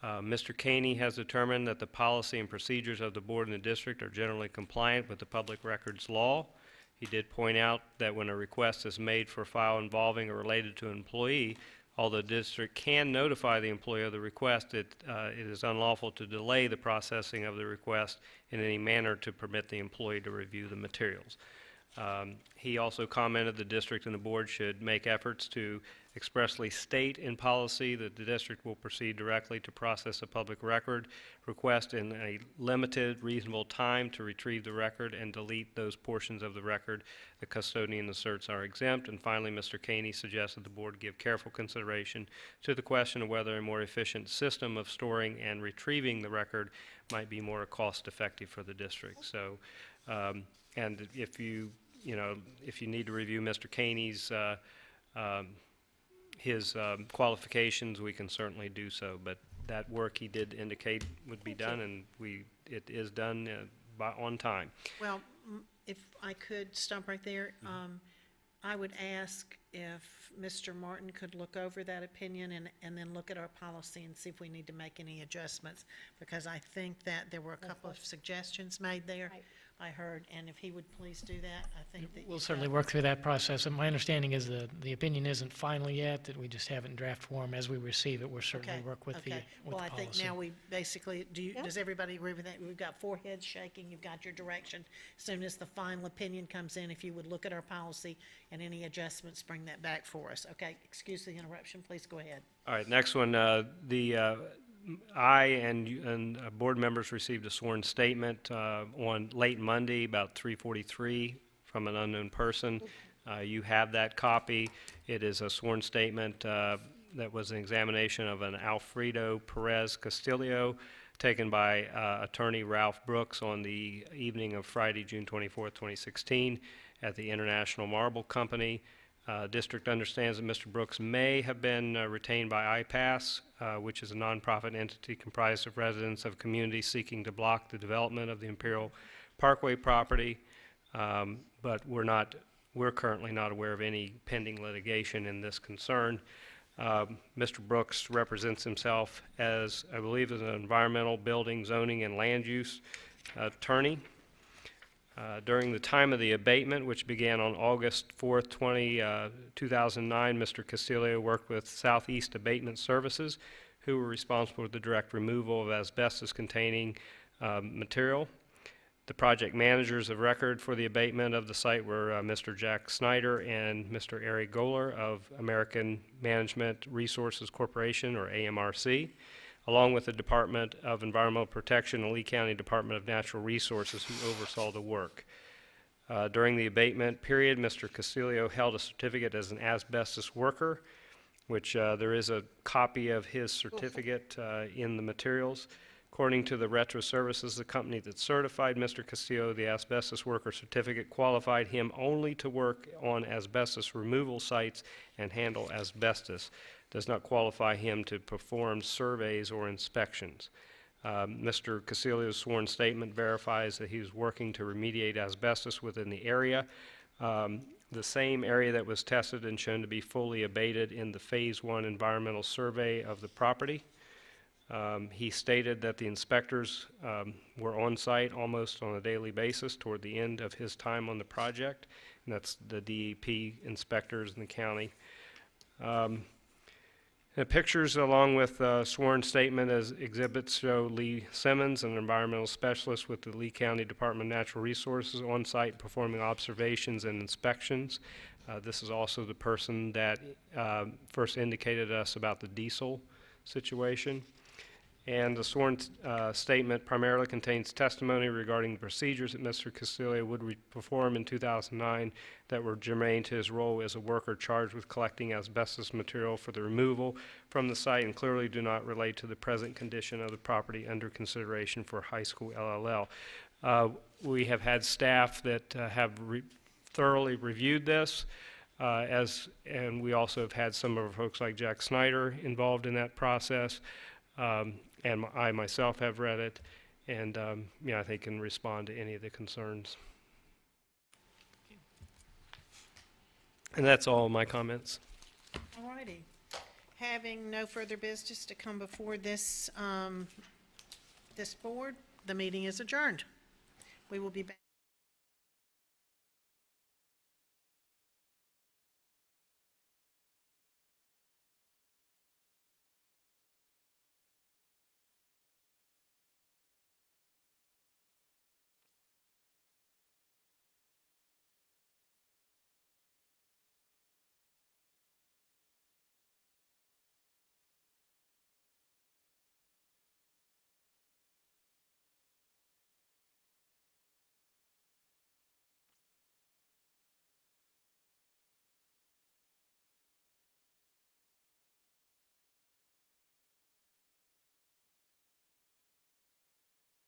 Mr. Caney has determined that the policy and procedures of the board and the district are generally compliant with the public records law. He did point out that when a request is made for a file involving or related to an employee, although the district can notify the employee of the request, it is unlawful to delay the processing of the request in any manner to permit the employee to review the materials. He also commented the district and the board should make efforts to expressly state in policy that the district will proceed directly to process a public record request in a limited, reasonable time to retrieve the record and delete those portions of the record the custodian asserts are exempt. And finally, Mr. Caney suggested the board give careful consideration to the question of whether a more efficient system of storing and retrieving the record might be more cost-effective for the district. So, and if you need to review Mr. Caney's his qualifications, we can certainly do so. But that work he did indicate would be done, and it is done on time. Well, if I could stop right there, I would ask if Mr. Martin could look over that opinion and then look at our policy and see if we need to make any adjustments, because I think that there were a couple of suggestions made there, Right. I heard, and if he would please do that, I think that We'll certainly work through that process. And my understanding is that the opinion isn't final yet, that we just have it in draft form. As we receive it, we'll certainly Okay, work with the okay. with Well, the I think policy. now we basically, Yeah. does everybody agree with that? We've got four heads shaking, you've got your direction. As soon as the final opinion comes in, if you would look at our policy and any adjustments, bring that back for us. Okay, excuse the interruption, please go ahead. All right, next one. I and board members received a sworn statement on late Monday, about 3:43, from an unknown person. You have that copy. It is a sworn statement that was an examination of an Alfredo Perez Castillo taken by attorney Ralph Brooks on the evening of Friday, June 24th, 2016, at the International Marble Company. District understands that Mr. Brooks may have been retained by IPAS, which is a nonprofit entity comprised of residents of communities seeking to block the development of the Imperial Parkway property, but we're currently not aware of any pending litigation in this concern. Mr. Brooks represents himself as, I believe, as an environmental, building, zoning, and land use attorney. During the time of the abatement, which began on August 4th, 2009, Mr. Castillo worked with Southeast Abatement Services, who were responsible for the direct removal of asbestos-containing material. The project managers of record for the abatement of the site were Mr. Jack Snyder and Mr. Eric Goller of American Management Resources Corporation, or AMRC, along with the Department of Environmental Protection and Lee County Department of Natural Resources, who oversaw the work. During the abatement period, Mr. Castillo held a certificate as an asbestos worker, which there is a copy of his certificate in the materials. According to the Retro Services, the company that certified Mr. Castillo, the asbestos worker certificate qualified him only to work on asbestos removal sites and handle asbestos. Does not qualify him to perform surveys or inspections. Mr. Castillo's sworn statement verifies that he was working to remediate asbestos within the area, the same area that was tested and shown to be fully abated in the Phase 1 environmental survey of the property. He stated that the inspectors were on site almost on a daily basis toward the end of his time on the project, and that's the DEP inspectors in the county. The pictures, along with a sworn statement as exhibits, show Lee Simmons, an environmental specialist with the Lee County Department of Natural Resources, on site performing observations and inspections. This is also the person that first indicated to us about the diesel situation. And the sworn statement primarily contains testimony regarding the procedures that Mr. Castillo would perform in 2009 that were germane to his role as a worker charged with collecting asbestos material for the removal from the site, and clearly do not relate to the present condition of the property under consideration for high school LLL. We have had staff that have thoroughly reviewed this, and we also have had some of our folks like Jack Snyder involved in that process. And I myself have read it, and I think can respond to any of the concerns. And that's all my comments. All righty. Having no further business to come before this, this board, the meeting is adjourned. We will be back.